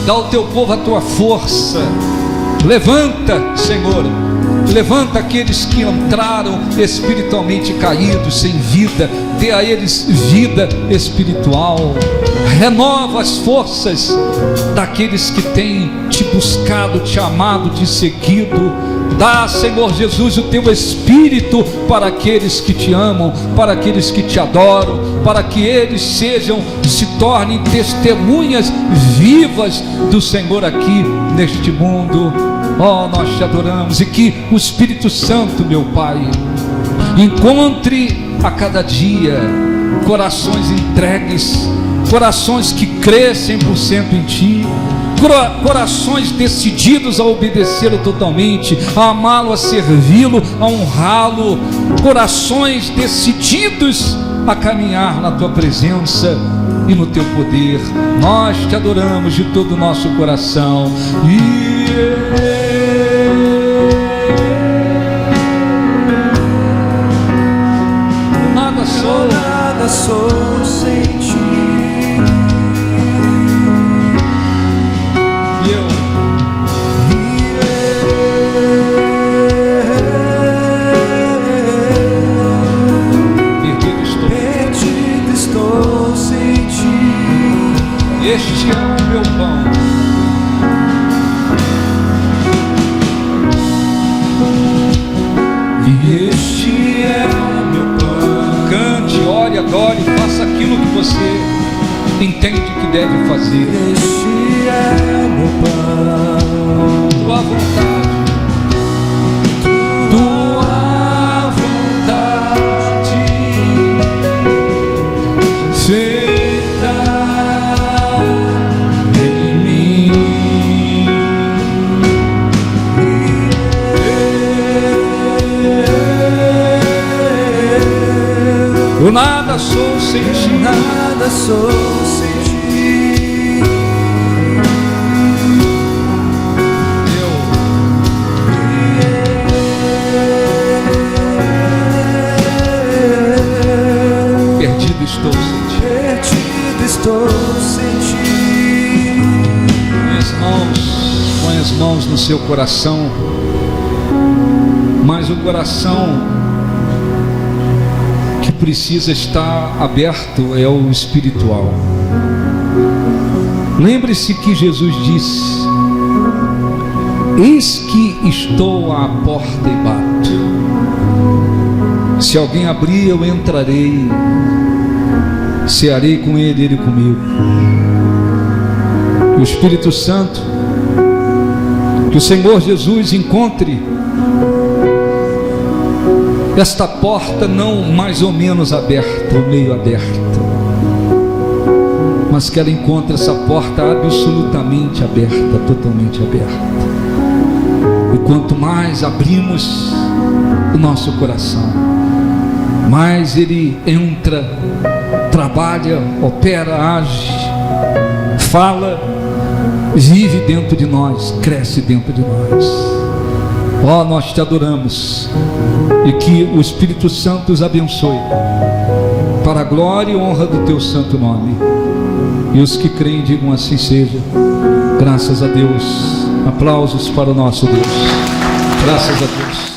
dá ao teu povo a tua força. Levanta, Senhor, levanta aqueles que entraram espiritualmente caídos, sem vida, dê a eles vida espiritual, renova as forças daqueles que têm te buscado, te amado, te seguido. Dá, Senhor Jesus, o teu Espírito para aqueles que te amam, para aqueles que te adoram, para que eles se tornem testemunhas vivas do Senhor aqui neste mundo. Ó, nós te adoramos, e que o Espírito Santo, meu Pai, encontre a cada dia corações entregues, corações que crescem 100% em Ti, corações decididos a obedecê-lo totalmente, a amá-lo, a servi-lo, a honrá-lo, corações decididos a caminhar na Tua presença e no Teu poder. Nós te adoramos de todo o nosso coração. Nada sou sem Ti. Este é o meu pão. E este é o meu pão. Cante, ore, adore, faça aquilo que você entende que deve fazer. Este é o meu pão. Tua vontade. Tua vontade. Eu nada sou sem Ti. Nada sou sem Ti. Perdido estou sem Ti. Perdido estou sem Ti. Põe as mãos no seu coração, mas o coração precisa estar aberto é o espiritual. Lembre-se que Jesus disse: eis que estou à porta e bato. Se alguém abrir, eu entrarei, cearei com ele, ele comigo. E o Espírito Santo, que o Senhor Jesus encontre esta porta não mais ou menos aberta, ou meio aberta, mas que ela encontre essa porta absolutamente aberta, totalmente aberta. E quanto mais abrimos o nosso coração, mais ele entra, trabalha, opera, age, fala, vive dentro de nós, cresce dentro de nós. Ó, nós te adoramos, e que o Espírito Santo os abençoe, para a glória e honra do teu santo nome. E os que creem digam assim seja. Graças a Deus. Aplausos para o nosso Deus. Graças a Deus.